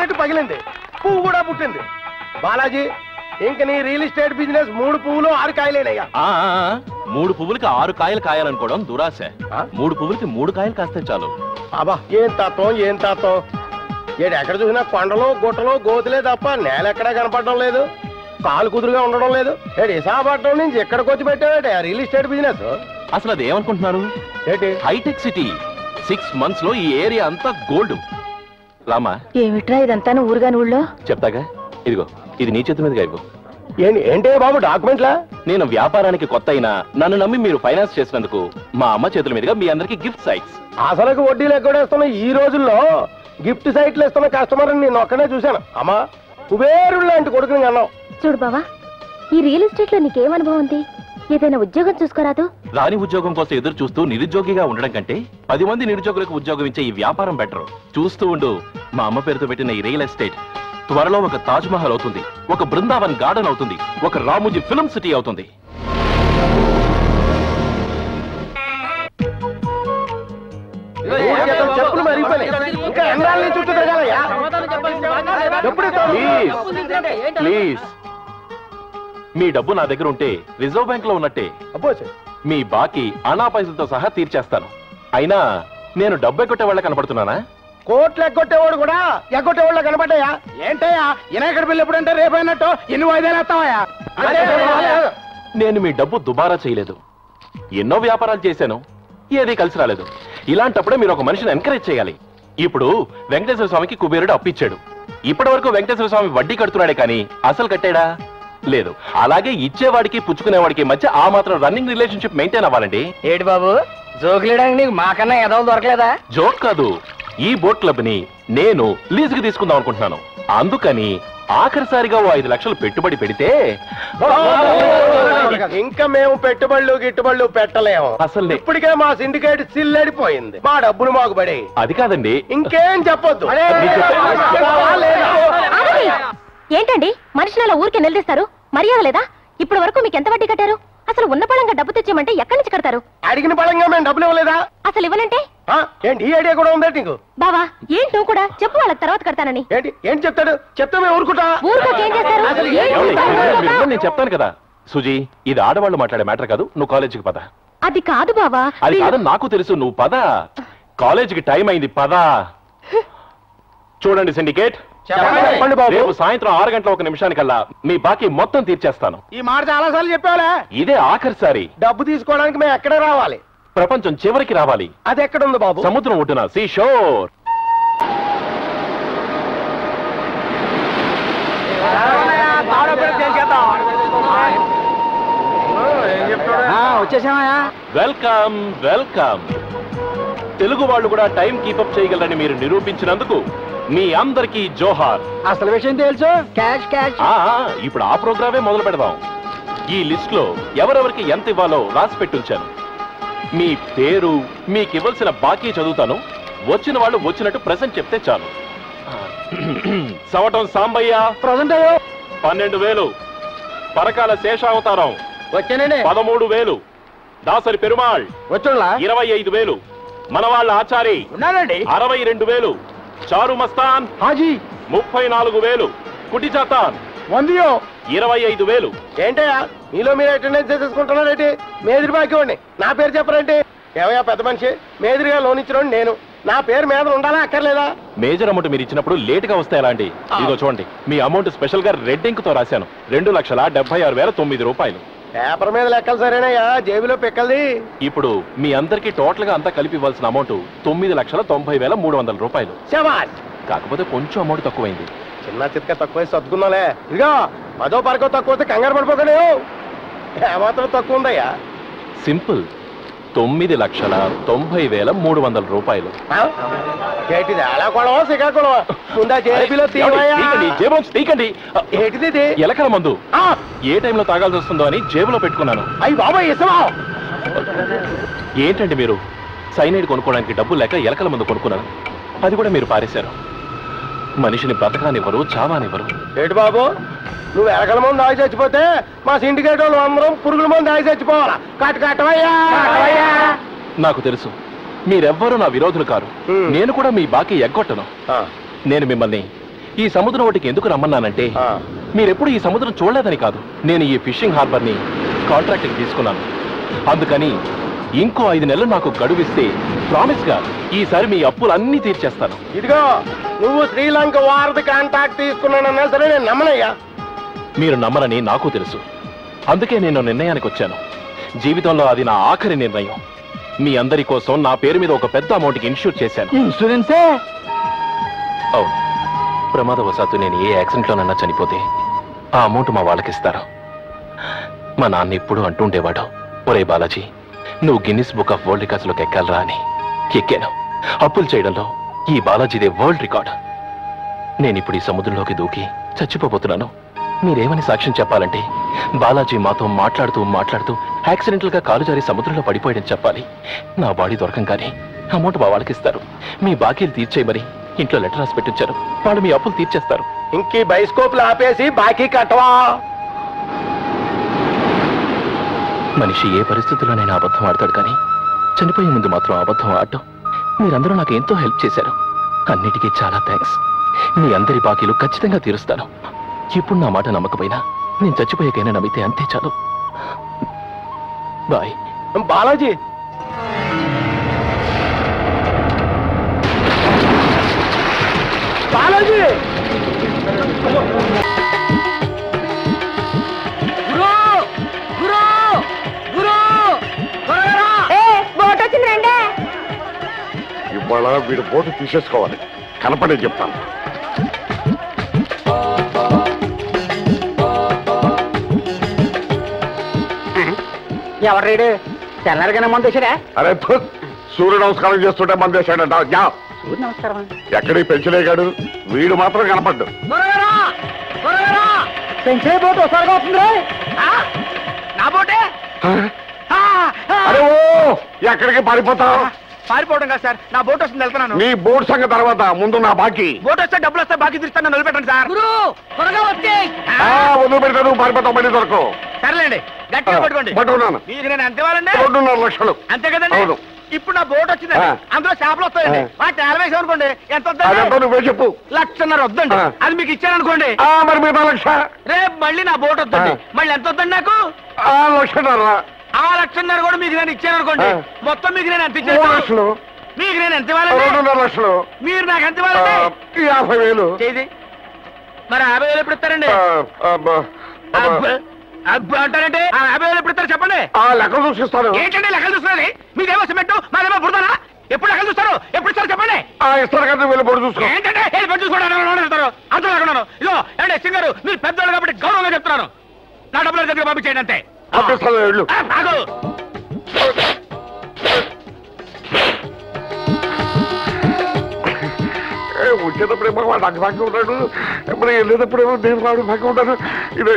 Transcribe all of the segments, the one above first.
Magnet పగిలింది, పువ్వు కూడా పుట్టింది. బాలాజీ, ఇంక నీ రియల్ ఎస్టేట్ బిజినెస్ 3 పువ్వులు 6 కాయలేనయ్యా. 3 పువ్వులకి 6 కాయలు కాయాలనుకోవడం దురాశ. 3 పువ్వులకి 3 కాయలు కాస్తే చాలు. అబ్బా, ఏం తాతం. ఏడు ఎక్కడ చూసినా కొండలు గుట్టలు గోతులే తప్ప నేల ఎక్కడా కనపడడం లేదు, కాలు కుదురుగా ఉండడం లేదు. ఏడు విశాఖపట్నం నుంచి ఎక్కడికి వచ్చి పెట్టాడు రియల్ ఎస్టేట్ బిజినెస్? అసలు అది ఏమనుకుంటున్నారు? ఏంటి హైటెక్ సిటీ. 6 months లో ఈ ఏరియా అంతా గోల్డ్. రామా, ఏమిట్రా ఇదంతా ఊరుగాని ఊళ్ళో? చెప్తాగా, ఇదిగో ఇది నీ చేతి మీదుగా ఇవ్వు. ఏంటే బాబు డాక్యుమెంట్లా? నేను వ్యాపారానికి కొత్త అయినా నన్ను నమ్మి మీరు ఫైనాన్స్ చేసినందుకు మా అమ్మ చేతుల మీదుగా మీ అందరికి గిఫ్ట్ సైట్స్. అసలుకు వడ్డీలు ఎక్కడేస్తున్నా ఈ రోజుల్లో గిఫ్ట్ సైట్లు ఇస్తున్న కస్టమర్ నేను ఒక్కనే చూశాను. అమ్మా, కుబేరుడు లాంటి కొడుకుని అన్నావు. చూడు బావా, ఈ రియల్ ఎస్టేట్ లో నీకేం అనుభవం ఉంది? ఏదైనా ఉద్యోగం చూసుకోరాదు? రాని ఉద్యోగం కోసం ఎదురు చూస్తూ నిరుద్యోగిగా ఉండడం కంటే 10 మంది నిరుద్యోగులకు ఉద్యోగం ఇచ్చే ఈ వ్యాపారం బెటర్. చూస్తూ ఉండు, మా అమ్మ పేరుతో పెట్టిన ఈ రియల్ ఎస్టేట్ త్వరలో ఒక తాజ్ మహల్ అవుతుంది, ఒక బృందావన్ గార్డెన్ అవుతుంది, ఒక రామోజీ ఫిల్మ్ సిటీ అవుతుంది. ప్లీజ్, మీ డబ్బు నా దగ్గర ఉంటే రిజర్వ్ బ్యాంక్ లో ఉన్నట్టే. మీ బాకీ అనా పైసలతో సహా తీర్చేస్తాను. అయినా నేను డబ్బు ఎగ్గొట్టే వాళ్ళ కనపడుతున్నానా? కోట్లు ఎగ్గొట్టేవాడు కూడా ఎగ్గొట్టేవాళ్ళు కనపడ్డాయా? ఏంటయ్యా వినాయకుడి బిల్లు ఎప్పుడంటే రేపైనట్టు ఎన్ని వాయిదాలు వేస్తావయ్యా? నేను మీ డబ్బు దుబారా చేయలేదు. ఎన్నో వ్యాపారాలు చేశాను, ఏదీ కలిసి రాలేదు. ఇలాంటప్పుడే మీరు ఒక మనిషిని ఎంకరేజ్ చేయాలి. ఇప్పుడు వెంకటేశ్వర స్వామికి కుబేరుడు అప్పిచ్చాడు. ఇప్పటి వరకు వెంకటేశ్వర స్వామి వడ్డీ కడుతున్నాడే కానీ అసలు కట్టాడా? లేదు. అలాగే ఇచ్చేవాడికి పుచ్చుకునేవాడికి మధ్య ఆ మాత్రం రన్నింగ్ రిలేషన్షిప్ మెయింటైన్ అవ్వాలండి. ఏడు బాబు, జోకులేయడానికి నీకు మాకన్నా ఎదవలు దొరకలేదా? జోక్ కాదు, ఈ బోట్ క్లబ్ ని నేను లీజుకి తీసుకుందాం అనుకుంటున్నాను. అందుకని ఆఖరిసారిగా 5 లక్షలు పెట్టుబడి పెడితే ఇంకా మేము పెట్టుబడులు గిట్టుబడులు పెట్టలేము. అసలు ఇప్పటికే మా సిండికేట్ సిల్లడిపోయింది. మా డబ్బులు మాకు పడి. అది కాదండి, ఇంకేం చెప్పొద్దు. ఏంటండి మనుషులు అలా ఊరికే నిలదీస్తారు? మర్యాద లేదా? ఇప్పటి వరకు మీకు ఎంత వడ్డీ కట్టారు? అసలు ఉన్న పళంగా డబ్బు తెచ్చామంటే ఎక్కడి నుంచి కడతారు? అడిగిన పళంగా మేము డబ్బులు ఇవ్వలేదా? అసలు ఇవ్వనంటే ఏంటి ఈ ఐడియా కూడా ఉందా నీకు? బావా, ఏంటి నువ్వు కూడా చెప్పు, వాళ్ళకి తర్వాత కడతానని. ఏంటి చెప్తాడు? చెప్తా మేము ఊరుకుంటా. ఊరుకోకేం చేస్తారు? నేను చెప్తాను కదా సుజీ, ఇది ఆడవాళ్ళు మాట్లాడే మ్యాటర్ కాదు. నువ్వు కాలేజీకి పద. అది కాదు బావా. అది కాదని నాకు తెలుసు. నువ్వు పద, కాలేజీకి టైం అయింది, పద. చూడండి సిండికేట్, రేపు సాయంత్రం 6 గంటల 1 నిమిషానికల్లా మీ బాకీ మొత్తం తీర్చేస్తాను. ఈ మాట చాలా సార్లు చెప్పావులే. ఇదే ఆఖరిసారి. డబ్బు తీసుకోవడానికి మేము ఎక్కడ రావాలి? ప్రపంచం చివరికి రావాలి. అది ఎక్కడ ఉంది బాబు? సముద్రం ఒడ్డున, సీ షోర్. వచ్చేసామయ్యా. Welcome welcome. తెలుగు వాళ్ళు కూడా టైం కీపప్ చేయగలరని మీరు నిరూపించినందుకు మీ అందరికీ జోహార్. అసలు విషయం తెలుసు, క్యాష్ క్యాష్. ఇప్పుడు ఆ ప్రోగ్రామే మొదలు పెడదాం. ఈ లిస్ట్ లో ఎవరెవరికి ఎంత ఇవ్వాలో రాసి పెట్టుంచాను. మీ పేరు, మీకు ఇవ్వాల్సిన బాకీ చదువుతాను. వచ్చిన వాళ్ళు వచ్చినట్టు ప్రెసెంట్ చెప్తే చాలు. సవటం సాంబయ్య ప్రజెంట్ అయ్యో 12,000. పరకాల శేషావతారం వచ్చానండి 13,000. దాసరి పెరుమాళ్ వచ్చా 25,000. మన వాళ్ళ ఆచారి ఉన్నానండి 62,000. చారు మస్తాన్ హాజీ 34,000. కుటి చాతాన్ 25,000. ఏంటయ్యా మీలో మీరు అటెండెన్స్ చేసుకుంటున్నారేంటి? మేదిరి బాకీ వాడిని నా పేరు చెప్పరండి. ఏమయ్యా పెద్ద మనిషి, మేదిరిగా లోన్ ఇచ్చినోండి నేను. నా పేరు మీద ఉండాలా అక్కర్లేదా? మేజర్ అమౌంట్ మీరు ఇచ్చినప్పుడు లేట్ గా వస్తాయి. ఎలాంటి ఇదిగో చూడండి, మీ అమౌంట్ స్పెషల్ గా రెడ్ ఇంక్ తో రాశాను. 2,76,009 రూపాయలు. పేపర్ మీద లెక్కలు సరేనయ్యా, జేబులో పిక్కల్ది. ఇప్పుడు మీ అందరికి టోటల్ గా అంతా కలిపి ఇవ్వాల్సిన అమౌంట్ 9,90,300 రూపాయలు. కాకపోతే కొంచెం అమౌంట్ తక్కువైంది. చిన్న చిత్క తక్కువ సర్దుకున్నాలే. ఇదిగో 10వ పరకో తక్కువ కంగారు పడిపోకండి. ఏమాత్రం తక్కువ ఉందయ్యా? సింపుల్, 9,90,300 రూపాయలు. ఏంటిది? అలా కొడవా శ్రీకాకుళమా? ముందా జేబీలో తీకండి. ఏంటిది? ఎలకల మందు ఏ టైంలో తాగాల్సి వస్తుందో అని జేబులో పెట్టుకున్నాను. అయ్యి బాబాయ్ ఇసమా. ఏంటండి మీరు? సైనైడ్ కొనుక్కోవడానికి డబ్బులు లేక ఎలకల మందు కొనుక్కున్నాను. అది కూడా మీరు పారేశారు. మనిషిని బ్రతకానివ్వరు, చావానివ్వరు. ఏంటి బాబు, నువ్వు ఎలకల మందు దాగి చచ్చిపోతే మా సిండికేట్ వాళ్ళు అందరం పురుగుల మందు దాగి చచ్చిపోవాలా? కట్టవయ్యా. నాకు తెలుసు, మీరెవ్వరూ నా విరోధులు కారు. నేను కూడా మీ బాకీ ఎగ్గొట్టను. నేను మిమ్మల్ని ఈ సముద్రం ఒకటికి ఎందుకు రమ్మన్నానంటే మీరెప్పుడు ఈ సముద్రం చూడలేదని కాదు. నేను ఈ ఫిషింగ్ హార్బర్ ని కాంట్రాక్ట్ తీసుకున్నాను. అందుకని ఇంకో 5 నెలలు నాకు గడువిస్తే ప్రామిస్ గా ఈసారి మీ అప్పులన్నీ తీర్చేస్తాను. ఇదిగో నువ్వు శ్రీలంక వారధి కాంట్రాక్ట్ తీసుకున్నానన్నా సరే నేను నమ్మనయ్యా. మీరు నమ్మరని నాకు తెలుసు. అందుకే నేను నిర్ణయానికి వచ్చాను. జీవితంలో అది నా ఆఖరి నిర్ణయం. మీ అందరి కోసం నా పేరు మీద ఒక పెద్ద అమౌంట్కి ఇన్షూర్ చేశాను. ఇన్సూరెన్సే? అవును. ప్రమాదవశాత్తు నేను ఏ యాక్సిడెంట్లోనన్నా చనిపోతే ఆ అమౌంట్ మా వాళ్ళకిస్తారు. మా నాన్న ఎప్పుడు అంటుండేవాడు, ఒరే బాలాజీ, నువ్వు గిన్నిస్ బుక్ ఆఫ్ వరల్డ్ రికార్డ్స్లోకి ఎక్కాలరా అని. ఎక్కాను. అప్పులు చేయడంలో ఈ బాలాజీదే వరల్డ్ రికార్డ్. నేనిప్పుడు ఈ సముద్రంలోకి దూకి చచ్చిపోబోతున్నాను. మీరేమని సాక్ష్యం చెప్పాలంటే బాలాజీ మాతో మాట్లాడుతూ యాక్సిడెంటల్ గా కాలు జారి సముద్రంలో పడిపోయాడని చెప్పాలి. నా బాడీ దొరకంగానే అమౌంట్ మా వాళ్ళకి ఇస్తారు. మీ బాకీలు తీర్చేయమని ఇంట్లో లెటర్ రాసి పెట్టించారు. వాళ్ళు మీ అప్పులు తీర్చేస్తారు. ఇంకీ బైస్కోప్లు ఆపేసి బాకీ కట్టవా? మనిషి ఏ పరిస్థితుల్లోనైనా అబద్ధం ఆడతాడు, కానీ చనిపోయే ముందు మాత్రం అబద్ధం ఆడటం. మీరందరూ నాకు ఎంతో హెల్ప్ చేశారు. అన్నిటికీ చాలా థ్యాంక్స్. మీ అందరి బాకీలు ఖచ్చితంగా తీరుస్తాను. ఇప్పుడు నా మాట నమ్మకపోయినా నేను చచ్చిపోయాకైనా నమ్మితే అంతే చాలు. బాయ్. బాలాజీ, బాలాజీ! బోట్ వచ్చింది రండి. ఇవాళ వీడు బోటు తీసేసుకోవాలి. కనపడే చెప్తాను. ఎవరు తెల్లారిగానే మంది వచ్చారా? అరే సూర్య నమస్కారం చేస్తుంటే మంది వేసాడంట. సూర్య నమస్కారం ఎక్కడికి పెంచలేగాడు, వీడు మాత్రం కనపడ్డు. పెంచే బోటు ఒకసారిగా వస్తుంది. నా బోటే? అరే ఓ, ఎక్కడికి పారిపోతావు? పారిపోవడం కాదు సార్, నా బోట్ వస్తుంది, వెళ్తున్నాను. నీ బోట్ సంగతి తర్వాత, ముందు నా బాకీ. బోట్ వస్తే డబ్బులు వస్తే బాకీ తీస్తాను, నిలబెట్టండి సార్. త్వరగా వచ్చి వదిలి పెడతా, నువ్వు పారిపోతావు, మళ్ళీ దొరకవు. సరేలేండి, గట్టిగా పట్టుకోండి. పట్టుకున్నాను. మీకు నేను ఎంత ఇవ్వాలండి? 2.5 లక్షలు. అంతే కదండి? అవును. ఇప్పుడు నా బోట్ వచ్చిందండి, అందులో చేపలు వస్తాయండి. వాటి వేసాం అనుకోండి, ఎంత వద్దండి? నువ్వే చెప్పు. 1,50,000 వద్దండి. అది మీకు ఇచ్చాను అనుకోండి, మరి మీద 1,00,000. రేపు మళ్ళీ నా బోట్ వద్దండి. మళ్ళీ ఎంత వద్దండి నాకు? 1,00,000. 1,00,000 కూడా మీకు నేను ఇచ్చాను అనుకోండి, మొత్తం మీకు నేను ఎంత 3 ఇచ్చాను? లక్షలు. మీకు నేను ఎంత ఇవ్వాలండి? 2.5 లక్షలు. మీరు నాకు ఎంత ఇవ్వాలండి? 50,000. చేది మరి 50,000 ఎప్పుడు ఇస్తారండి? అంటారంటే 50,000 ఎప్పుడు ఇస్తారు చెప్పండి. లెక్కలు చూసిస్తాను. ఏంటండి లెక్కలు చూస్తున్నది? మీదేమో సిమెంట్, మాదేమో బుడతారా? ఎప్పుడు లెక్కలు చూస్తారు? ఎప్పుడు ఇస్తారు చెప్పండి. ఇస్తారు కదా, వెళ్ళి పొడి చూసుకో. ఏంటంటే చూసుకోవడం అంత లేకున్నాను. ఇదో ఏమంటే సింగరు, మీరు పెద్దోళ్ళు కాబట్టి గౌరవంగా చెప్తున్నాను. నా డబ్బులు దగ్గర పంపించేయండి అంతే. పంపిస్తాను, వెళ్ళు. ఆగు. వచ్చేటప్పుడేమో వాడు నాకు బాగా ఉంటాడు, మరి వెళ్ళేటప్పుడేమో నేను వాడు బాగా ఉంటాను. ఇది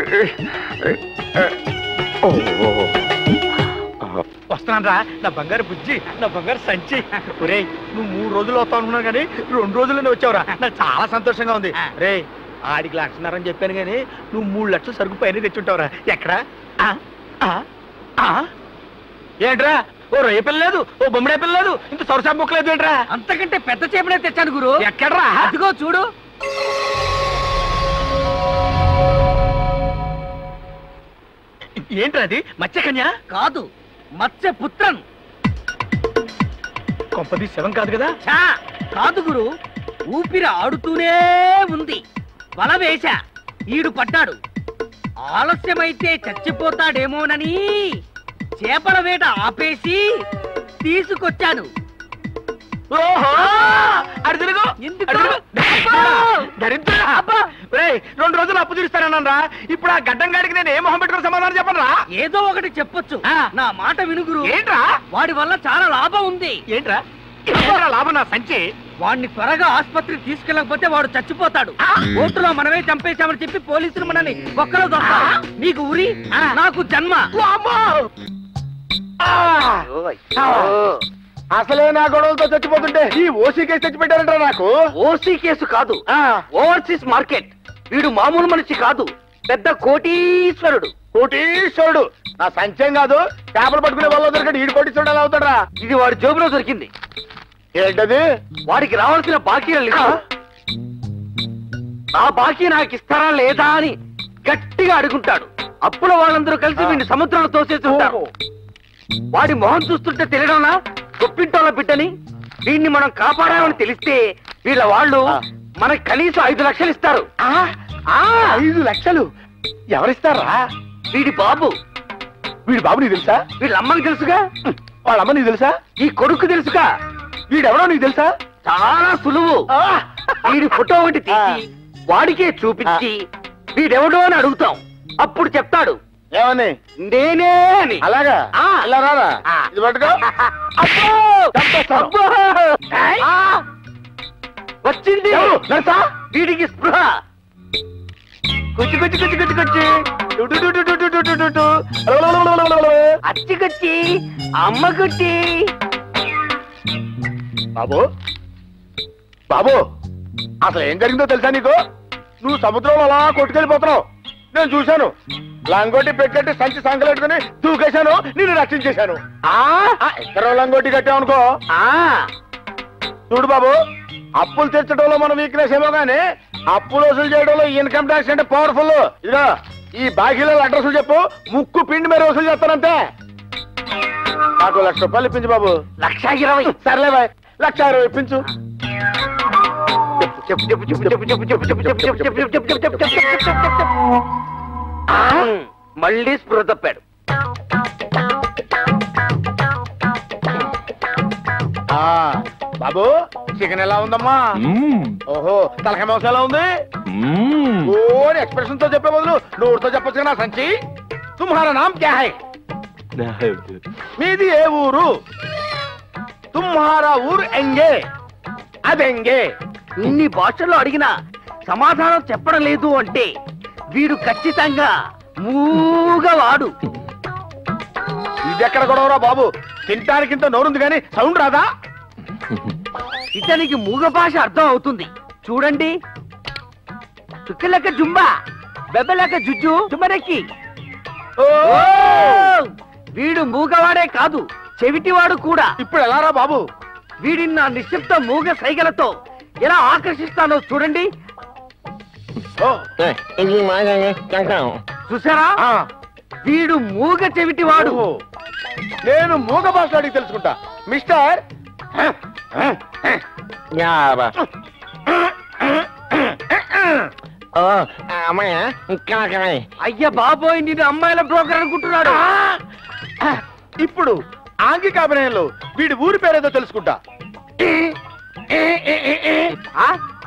వస్తున్నాను రా నా బంగారు బుజ్జి, నా బంగారు సంచి. ఒరే నువ్వు 3 రోజులు వస్తావు అనుకున్నాను కానీ 2 రోజుల్లోనే వచ్చావురా. నాకు చాలా సంతోషంగా ఉంది. రే ఆడికి 1,00,000 అని చెప్పాను కానీ నువ్వు 3 లక్షలు సరుకు పైన తెచ్చుంటావురా. ఎక్కడా? ఏంట్రా ఓ రొయ్య పిల్లలేదు, ఓ బొమ్మడే పిల్లలేదు, ఇంత సొరసా ముక్కలేదు ఏంట్రా? అంతకంటే పెద్ద చేపనే తెచ్చాను గురు. ఎక్కడ్రా? అదిగో చూడు. ఏంట్రా అది? మత్స్యకన్య కాదు, మత్స్యపుత్రన్. కొంపది శవం కాదు కదా? కాదు గురు, ఊపిరి ఆడుతూనే ఉంది. వల వేశా, ఈడు పడ్డాడు. ఆలస్యమైతే చచ్చిపోతాడేమోనని చేపల వేట ఆపేసి తీసుకొచ్చాను. ఓహో అడు తిరుగు. 2 రోజులు అప్పు తీరుస్తానన్నా. ఇప్పుడు ఆ గడ్డం గాడికి నేను ఏ మొహం పెట్టుకుని సమాధానం చెప్పనరా? ఏదో ఒకటి చెప్పొచ్చు. నా మాట వినుగురు. ఏంట్రా? వాడి వల్ల చాలా లాభం ఉంది. ఏంట్రా లాభం? నా సంచి. వాడిని త్వరగా ఆసుపత్రికి తీసుకెళ్ళకపోతే వాడు చచ్చిపోతాడు. ఓటులో మనమే చంపేశామని చెప్పి పోలీసులు మనల్ని ఒక్కలో దొరకారు. నీకు ఉరి, నాకు జన్మ. అసలే నా గొడవలతో చచ్చిపోతుంటే ఈ ఓసీ కేసు తెచ్చిపెట్టారంట. నాకు ఓసీ కేసు కాదు, ఓవర్సీస్ మార్కెట్. వీడు మామూలు మనిషి కాదు, పెద్ద కోటీశ్వరుడు. కోటీశ్వరుడు నా సంచయం కాదు. చేపలు పట్టుకునే వాళ్ళు దొరకడు, ఈడు కోటీశ్వరుడు ఎలా అవుతాడా? ఇది వాడి జోబులో దొరికింది. ఏంటది? వాడికి రావాల్సిన బాకీల లిస్టు. ఆ బాకీ నాకు ఇస్తారా లేదా అని గట్టిగా అడుగుంటాడు. అప్పుల వాళ్ళందరూ కలిసి వీడిని సముద్రంలో తోసేస్తుంటారు. వాడి మొహం చూస్తుంటే తెలియడంలా గొప్పింటోళ్ళ బిడ్డని. వీడిని మనం కాపాడామని తెలిస్తే వీళ్ళ వాళ్ళు మనకి కనీసం 5 లక్షలు ఇస్తారు. 5 లక్షలు ఎవరిస్తారా? వీడి బాబు. వీడి బాబు నీకు తెలుసా? వీళ్ళ అమ్మకి తెలుసుగా. వాళ్ళ అమ్మ నీకు తెలుసా? ఈ కొడుకు తెలుసుగా. వీడెవడో నీకు తెలుసా? చాలా సులువు. వీడి ఫోటో ఒకటి తీసి వాడికే చూపించి వీడెవడో అని అడుగుతాం. అప్పుడు చెప్తాడు ఏమని? నేనే అని. అలాగా? ఇలా రారా, ఇది పట్టుకో. అబ్బో! వచ్చింది వీడికి స్పృహ. కుచ్చి కుచ్చి కుచ్చి కుచ్చి కుచ్చి అచ్చికొచ్చి అమ్మకొచ్చి. బాబు బాబు, అసలు ఏం జరిగిందో తెలుసా నీకు? నువ్వు సముద్రంలో అలా కొట్టుకెళ్ళిపోతున్నావు. నేను చూశాను. లంగోటి పెట్టి సంచి సంకలెట్టుకుని దూకేశాను, నిన్ను రక్షించేశాను. ఇద్దరు లంగోటి కట్టామనుకో. చూడు బాబు, అప్పులు తెచ్చడంలో మన వీక్నెస్ ఏమో గానీ అప్పులు వసూలు చేయడంలో ఇన్కమ్ ట్యాక్స్ అంటే పవర్ఫుల్. ఇదిగో ఈ బాకీలో అడ్రస్లు చెప్పు, ముక్కు పిండి మీద వసూలు చేస్తానంతే. నాకు 1,00,000 రూపాయలు ఇప్పించు బాబు. 1,20,000. సర్లే బాయ్, 1,20,000 ఇప్పించు. చెప్పు చెప్పు చెప్పు చెప్పు చెప్పు చెప్పు చెప్పు చెప్పు చెప్పు చెప్పు చెప్పు చెప్పు చెప్పు చెప్పు చెప్పు చెప్పు చెప్పు చెప్పు. మళ్ళీ స్పృహ తప్పాడు. బాబు, చికెన్ ఎలా ఉందమ్మా? ఓహో, తలకాయ మాంసం ఎలా ఉంది? ఓ ఎక్స్ప్రెషన్ తో చెప్పే బదులు నోరుతో చెప్పొచ్చు కదా సంచి. తుమ్హారా నామ్ క్యా హై? మీది ఏ ఊరు? తుమ్హారా ఊరు ఎంగే. అదెంగే. ఇన్ని భాషల్లో అడిగినా సమాధానం చెప్పడం లేదు అంటే వీడు ఖచ్చితంగా మూగవాడు. ఇదెక్కడ గొడవరా బాబు? తింటానికి ఇంత నోరుంది కానీ సౌండ్ రాదా? ఇతనికి మూగ భాష అర్థం అవుతుంది. చూడండి, చుక్కలెక్క జుంబా, బెబ్బలెక్క జుజ్జు చుమ్మరెక్కి. వీడు మూగవాడే కాదు, చెవిటివాడు కూడా. ఇప్పుడు ఎలారా బాబు? వీడిని నా నిశ్శబ్ద మూగ సైగలతో ఎలా ఆకర్షిస్తానో చూడండి. చూసారా? వీడు మూగ చెవిటివాడు. నేను మూగ భాష అడిగి తెలుసుకుంటా. మిస్టర్ అయ్య బాబోయ్, నేను అమ్మాయిల బ్రోకర్ అనుకుంటున్నాడు. ఇప్పుడు ఆంగిక అభినయంలో వీడి ఊరి పేరేదో తెలుసుకుంటా.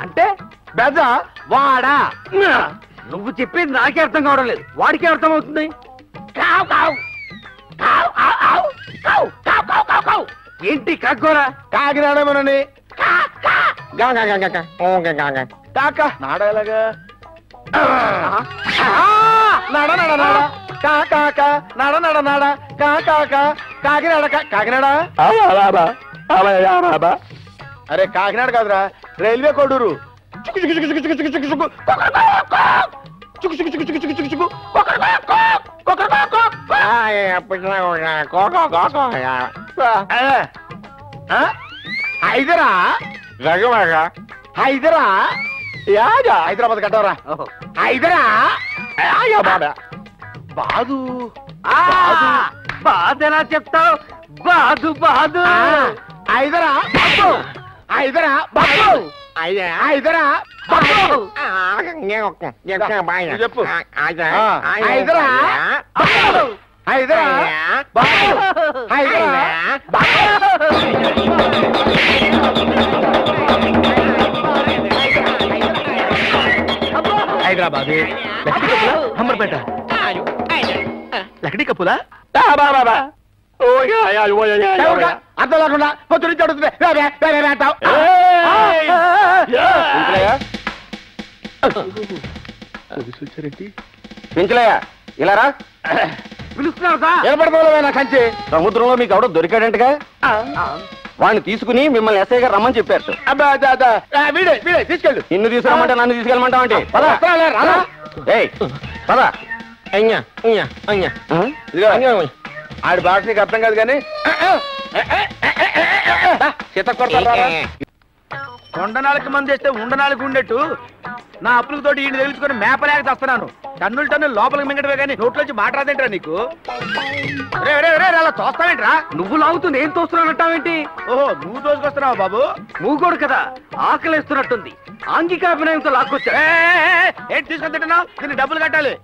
అంటే బెజ వాడా. నువ్వు చెప్పేది నాకే అర్థం కావడం లేదు, వాడికే అర్థం అవుతుంది. ఏంటి కగ్గోరా? కాకినాడమోనని. కాక నాడ ఎలాగా? నడ నడ నడ కాక నడ నడ నడ కాక కాకినాడ. కాకినాడ? అరే కాకినాడ కాదురా, రైల్వే కోడూరు. హైదరా హైదరా హైదరాబాద్ కట్టవరా. హైదరా బాదు. బాధ ఎలా చెప్తావు? బాదు బాదు. హైదరా హైదరా బాబు. హైదరా చెప్పు. హైదరా హైదరా హైదరా. హైదరాబాద్ హమ్మర్పేట లక్కడి కప్పులా అర్థం లేకుండా పొద్దు నుంచి అడుగుతుంది. పెంచలేయా ఇలా రా. పిలుస్తున్నావు? ఏర్పడతా కంచి. సముద్రంలో మీకు ఎవడో దొరికాడంటగా, వాడిని తీసుకుని మిమ్మల్ని ఎస్ఐ గారు రమ్మని చెప్పారు. వీడే వీడే తీసుకెళ్ళు. నిన్ను తీసుకురమ్మంటే నన్ను తీసుకెళ్ళమంటావు అంటే పదా. ఆడి భాష నీకు అర్థం కాదు కానీ చిత్త కొడతా. కొండనాళ్ళకి మంది వేస్తే ఉండనాళ్ళకి ఉండేట్టు నా అప్పులకు తోటి ఇంటి తెలుసుకొని మేపలేక చేస్తున్నాను. టన్నులు లోపలికి మింగటమే కానీ నోట్లోంచి మాట రాదేంట్రా నీకు? అలా తోస్తావేంట్రా? నువ్వు లాగుతుంది ఏం తోస్తున్నానంటావేంటి? ఓహో, నువ్వు తోసుకొస్తున్నావు బాబు. మూగోడు కదా, ఆకలేస్తున్నట్టుంది. ఆంగిక అభినయంతో లాక్కొచ్చా. ఏంటి తీసుకొని తింటున్నావు? దీన్ని డబ్బులు కట్టాలి.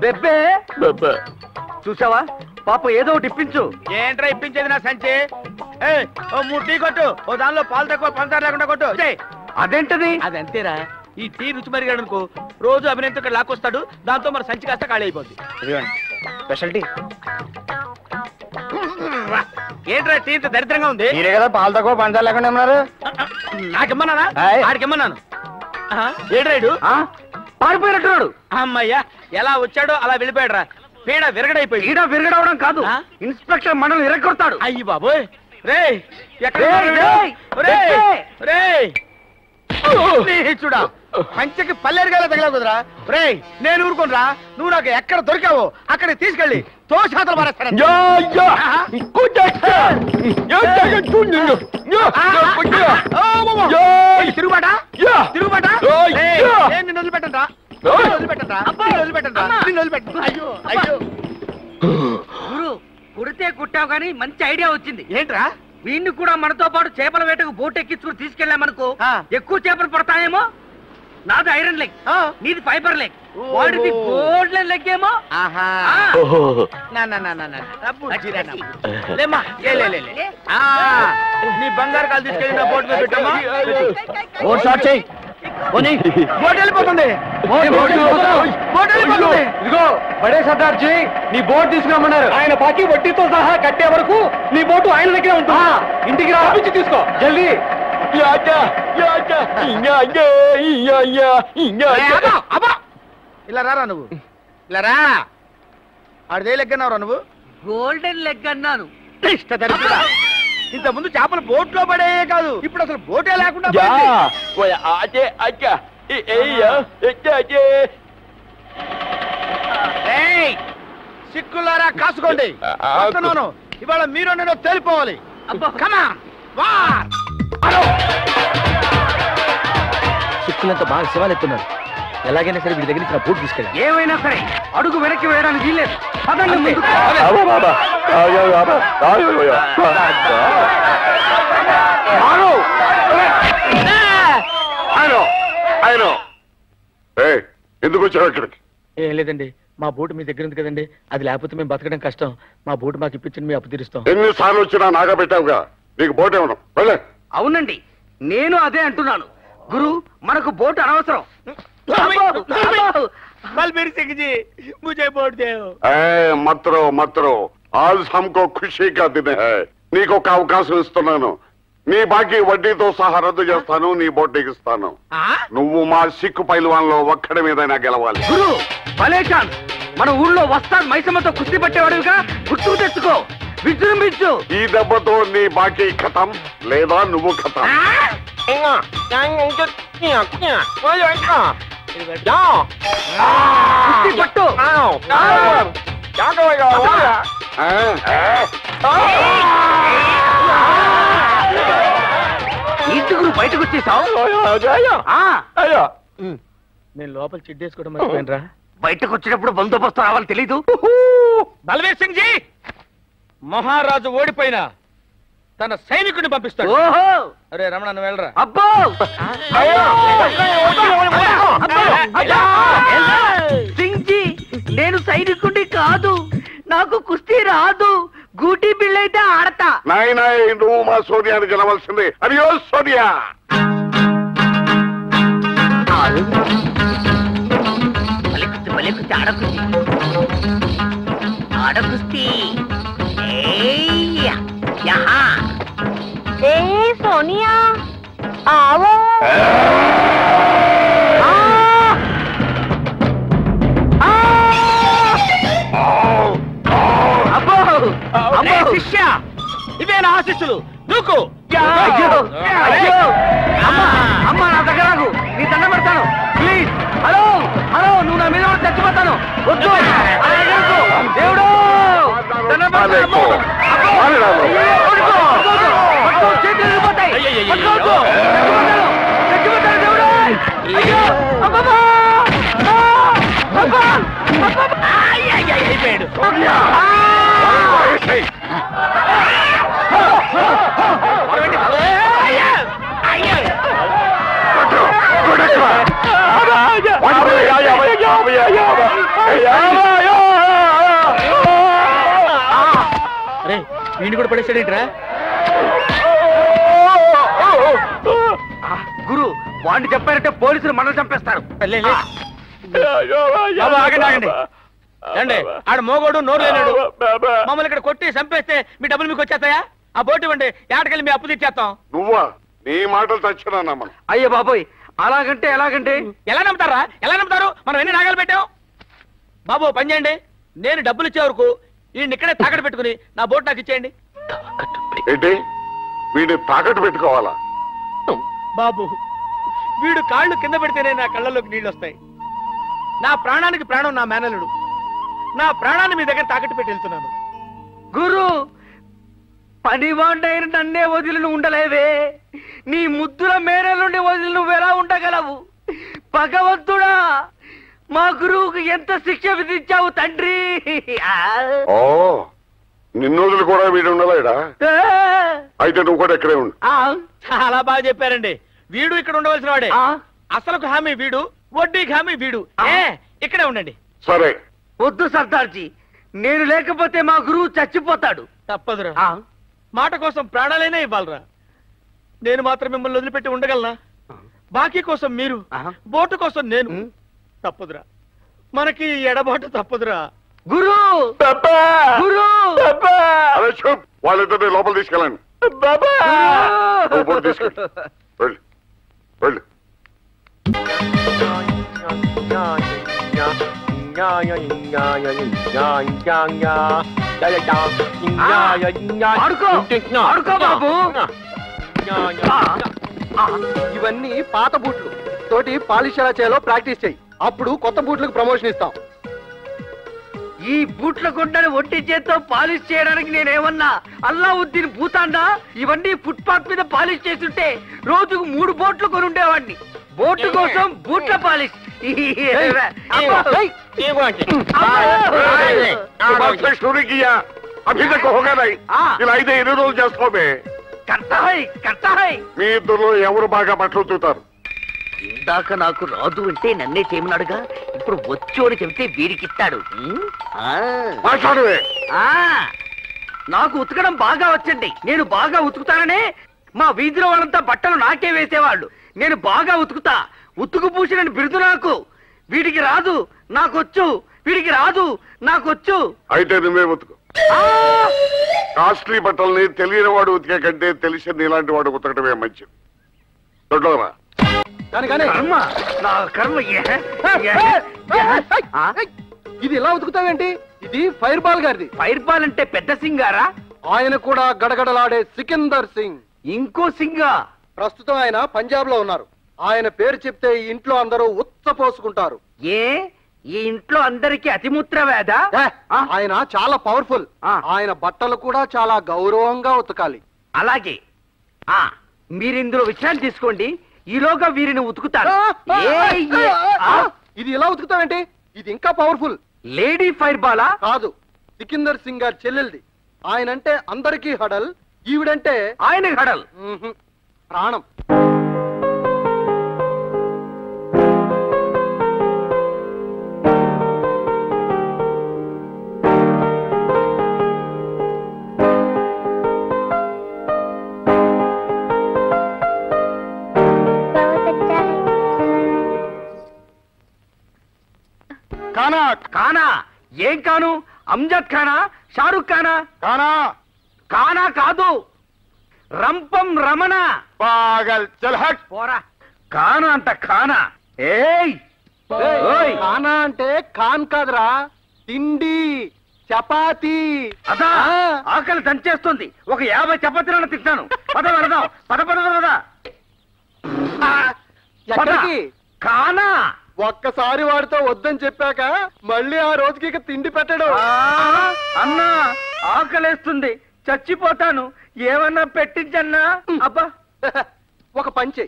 బెబ్బే చూసావా పాప, ఏదో ఒకటి ఇప్పించు. ఏంట్రా ఇప్పించేది నా సంచి? ఓ 3 టీ కొట్టు. ఓ దానిలో పాలు తక్కువ పంచదార లేకుండా కొట్టు. అదేంటది? అదంతేరా, ఈ టీ రుచి మరిగాడు అనుకో, రోజు అభినయంతో ఇక్కడ లాక్కొస్తాడు. దాంతో మన సంచి కాస్త ఖాళీ అయిపోద్ది. Special tea. ఏంట్రా టీ ఇంత దరిద్రంగా ఉంది? మీరే కదా పాలు తక్కువ పంచదార లేకుండా ఉన్నారు. నాకిమ్మన్నానా? ఆడికిమ్మన్నాను. ఏడ్రాడు పారిపోయినట్టున్నాడు. అమ్మయ్యా, ఎలా వచ్చాడో అలా వెళ్ళిపోయాడు రా. పీడ విరగడైపోయి. పీడ విరగడవడం కాదు, ఇన్స్పెక్టర్ మండలం ఇరగొడతాడు. అయ్యి బాబోయ్. చూడా, పంచకి పల్లెరుగాల తగలా కుదరా. రే, నేను ఊరుకోనరా. నువ్వు నాకు ఎక్కడ దొరికావో అక్కడికి తీసుకెళ్ళి తోషాతలు మారేస్తాను. తిరుగుబాట తిరుగుబాట. నిన్ను వదిలిపెట్టండి, గురు. కుడితే కుట్టావు కానీ మంచి ఐడియా వచ్చింది. ఏంట్రా? వీణ్ణి కూడా మనతో పాటు చేపల వేటకు బోట్ ఎక్కించుకుని తీసుకెళ్ళామనుకో, ఎక్కువ చేపలు పడతాయేమో. నాది ఐరన్ లెగ్, నీది ఫైబర్ లెగ్, వాడిది గోల్డెన్ లెగ్ ఏమో. నీ బంగారు కాలు తీసుకెళ్ళి నా బోట్ మీద పెట్టమ్మా. బోట్ వెళ్ళిపోతుంది. ఇదిగో బడే సర్దార్జీ, నీ బోట్ తీసుకురామన్నారు. ఆయన బాకీ వడ్డీతో సహా కట్టే వరకు నీ బోటు ఆయన దగ్గర ఉంటుంది. ఇంటికి రాపించి తీసుకో జల్దీ. ఇలా రారా నువ్వు, ఇలా రా. ఆడిదే లెగ్ అన్నావురా నువ్వు? గోల్డెన్ లెగ్ అన్నాను. ఇంత ముందు చేపలు బోట్ లో పడే కాదు, ఇప్పుడు అసలు బోటే లేకుండా. సిక్కులారా కాసుకోండి. ఇవాళ మీరు నేను తేలిపోవాలి. సిక్కులంతా బాగా శివాలెత్తున్నారు. ఎలాగైనా సరే వీడి దగ్గర బోట్ తీసుకెళ్ళి. ఏమైనా సరే అడుగు వెనక్కి వేయడానికి వీల్లేదు. ఎందుకు వచ్చావు ఇక్కడికి? ఏం లేదండి, మా బోటు మీ దగ్గర ఉంది కదండి, అది లేకపోతే మేము బతకడం కష్టం. మా బోటు మాకు ఇప్పించండి, మీ అప్పు తీరుస్తాం. ఎన్నిసార్లు వచ్చినా నాగా పెట్టావుగా, నీకు బోట్ ఏమన్నా? అవునండి, నేను అదే అంటున్నాను. గురు, మనకు బోటు అనవసరం. మత్రో ఆజ్ హమ్కో ఖుషీగా దినే హై. నీకు ఒక అవకాశం ఇస్తున్నాను. నీ బాకీ వడ్డీతో సహా రద్దు చేస్తాను, నీ బోట్ ఎగిస్తాను. నువ్వు మా సిక్కు పైల్వాన్లో ఒక్కడి మీదైనా గెలవాలి. గురు, భలే ఛాన్స్. మన ఊళ్ళో వస్తాను మైసమ్మతో కుస్తీ పట్టేవాడుగా, గుర్తుకు తెచ్చుకో, విజృంభించు. ఈ దెబ్బతో నీ బాకీ ఖతం, లేదా నువ్వు ఖతం. పట్టు. ఇంటి గురు బయటకు వచ్చేసావు. నేను లోపల చిడ్డేసుకోవడం మర్చిపోయినరా. బయటకు వచ్చినప్పుడు బందోబస్తు రావాలి తెలీదు. బల్వీర్ సింగ్ జీ, మహారాజు ఓడిపోయినా తన సైనికుడిని పంపిస్తాడు. ఓహో, అరే రమణ నువ్వు వెళ్ళరా. అబ్బో, సింగ్ జీ, నేను సైనికుడిని కాదు, నాకు కుస్తీ రాదు. గూటీ బిళ్ళైతే ఆడతా. నాయనా, నువ్వు మా సోనియాని గెలవలసింది. అయ్యో సోనియా, ఆడకుస్తీ. సోనియా ఆవో. శిష్య, ఇవే నా ఆశిస్సులు. దూకు. అమ్మా, నా దగ్గర నీ దండ పెడతాను ప్లీజ్. హలో హలో, నువ్వు నా మీద చచ్చిపోతాను. వద్దు దేవుడు, చేతులు చచ్చిపోతాను దేవుడు. అయిపోయాడు. అరే వీడిని కూడా పడేసాడేంట్రా? గురు వాడిని చెప్పారంటే పోలీసులు మనల్ని చంపేస్తారు. ఆగండి అండి, ఆడ మోగోడు నోరు లేనాడు. మమ్మల్ని ఇక్కడ కొట్టి చంపేస్తే మీ డబ్బులు మీకు వచ్చేస్తాయా? ఆ బోటు ఇవ్వండి, ఏటకెళ్ళి మీ అప్పు తీర్చేస్తాం. నువ్వా? నీ మాటలు తచ్చినా నమ్మను. అయ్యో బాబోయ్, అలాగంటే ఎలాగంటే ఎలా నమ్ముతారా? ఎలా నమ్ముతారు? మనం ఎన్ని నాగాలు పెట్టాం. బాబు పని చేయండి, నేను డబ్బులు ఇచ్చే వరకు వీడిని ఇక్కడే తాకట్టు పెట్టుకుని నా బోట్ నాకు ఇచ్చేయండి. ఏంటి వీడిని తాకట్టు పెట్టుకోవాలా? బాబు వీడు కాళ్ళు కింద పెడితేనే నా కళ్ళలోకి నీళ్ళు వస్తాయి. నా ప్రాణానికి ప్రాణం నా మేనలుడు. నా ప్రాణాన్ని మీ దగ్గర తాకట్టు పెట్టి వెళ్తున్నాను. గురు పనివాడైన నన్నే వదిలి నువ్వు ఉండలేవే, నీ ముద్దుల మేనలుండి వదిలి నువ్వు ఎలా ఉండగలవు? భగవంతుడా, మా గురువుకు ఎంత శిక్ష విధించావు తండ్రి. ఓ నిన్ను వదిలి కూడా వీడు ఉండలేడా? అయితే నువ్వు కూడా ఇక్కడే ఉండు. చాలా బాగా చెప్పారండి. వీడు ఇక్కడ ఉండవలసిన వాడే. అసలుకు హామీ వీడు, వడ్డీకి హామీ వీడు. ఇక్కడే ఉండండి. సరే. వద్దు సర్దార్జీ, నేను లేకపోతే మా గురువు చచ్చిపోతాడు. తప్పదురా, మాట కోసం ప్రాణాలైనా ఇవ్వాలరా. నేను మాత్రం మిమ్మల్ని వదిలిపెట్టి ఉండగలనా? బాకీ కోసం మీరు, బోటు కోసం నేను. తప్పదురా, మనకి ఎడబాటు తప్పదురా. గురు గురు వాళ్ళిద్దరిని లోపల తీసుకెళ్ళండి. నువ్వు బోటు తీసుకెళ్ళి వెళ్ళు వెళ్ళు. ఇవన్నీ పాత బూట్లు తోటి పాలిష్ ఎలా చేయాలో ప్రాక్టీస్ చేయి. అప్పుడు కొత్త బూట్లకు ప్రమోషన్ ఇస్తాం. ఈ బూట్ల గుండెని ఒంటి చేత్తో పాలిష్ చేయడానికి నేనేమన్నా అల్లావుద్దీన్ భూతాండా? ఇవన్నీ ఫుట్పాత్ మీద పాలిష్ చేస్తుంటే రోజుకు 3 బోట్లు కొనుండేవాడిని. బోటు కోసం బూట్ల పాలిష్. ఇలా అయితే ఎన్ని రోజులు చేసుకోమే? మీ ఇద్దరు ఎవరు బాగా బట్టలు తూతారు? ఇందాక నాకు రాదు అంటే నన్నే చేయమన్నాడుగా, ఇప్పుడు వచ్చు అని చెబితే వీడికిస్తాడు. మాట్లాడవే. నాకు ఉతకడం బాగా వచ్చండి. నేను బాగా ఉతుకుతాననే మా వీధిలో వాళ్ళంతా బట్టలు నాకే వేసేవాళ్ళు. నేను బాగా ఉతుకుతా, ఉతుకు పూసిన బిరుదు నాకు. వీడికి రాదు, నాకొచ్చు. వీడికి రాదు, నాకొచ్చు. అయితే నువ్వే ఉతుకు. కాస్ట్లీ బట్టల్ని తెలియని వాడు ఉతికే కంటే తెలిసిన ఇలాంటి వాడు ఉతకడమే మంచిది. దొడ్డరా కర్మ, నా కర్మ. ఇది ఎలా ఉతుకుతావేంటి? ఇది ఫైర్ బాల్ గారిది. ఫైర్ బాల్ అంటే పెద్ద సింగారా? ఆయన కూడా గడగడలాడే సికిందర్ సింగ్. ఇంకో సింగా? ప్రస్తుతం ఆయన పంజాబ్ లో ఉన్నారు. ఆయన పేరు చెప్తే ఈ ఇంట్లో అందరూ ఉచ్చపోసుకుంటారు. ఏ ఈ ఇంట్లో అందరికి అతిముత్ర వేద? ఆయన చాలా పవర్ఫుల్. ఆయన బట్టలు కూడా చాలా గౌరవంగా ఉతకాలి. అలాగే మీరు ఇందులో విశ్రాంతి తీసుకోండి, ఈలోగా వీరిని ఉతుకుతారు. ఇది ఎలా ఉతుకుతావేంటి? ఇది ఇంకా పవర్ఫుల్. Lady fire Bala? కాదు, సికిందర్ సింగ్ గారి చెల్లెల్ది. ఆయనంటే అందరికీ హడల్, ఈవిడంటే ఆయన హడల్. ప్రాణం. కానా కానా? ఏం కాను? అమ్జద్ ఖానా? షారుఖ్ ఖానా? కానా కానా కాదు, రంపం రమణ. పాగల్ చల్ హట్. పోరా. కానా అంట ఖానా. ఏయ్ ఖానా అంటే ఖాన్ కాదురా, తిండి, చపాతీ. అదా ఆకలి దంచేస్తుంది. ఒక 50 చపాతీలను తింటాను. పద వెళదాం. పద పద పద. ఎక్కడికి? కానా. ఒక్కసారి వాడితో వద్దని చెప్పాక మళ్ళీ ఆ రోజుకి ఇక తిండి పెట్టడు. అన్నా ఆకలేస్తుంది, చచ్చిపోతాను, ఏమన్నా పెట్టించన్నా. అబ్బా ఒక పంచే.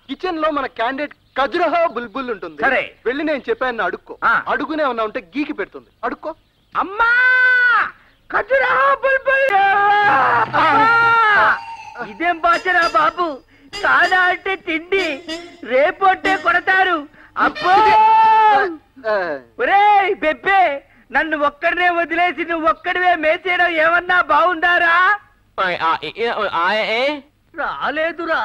కిచెన్ లో మన క్యాండిడేట్ ఖజురహో బుల్బుల్ ఉంటుంది. సరే. వెళ్ళి నేను చెప్పాను అడుక్కో. అడుగునే ఉన్నా ఉంటే గీకి పెడుతుంది. అడుక్కో. అమ్మా ఖజురహో బుల్బుల్. ఇదేం బాచరా బాబు, కాదా అంటే తిండి, రేపొట్టే కొడతారు. అబ్బో ఒరేయ్ బెబ్బే, నన్ను ఒక్కడనే వదిలేసి నువ్వు ఒక్కడివే మేసేయడం ఏమన్నా బాగుందారా? రాలేదురా.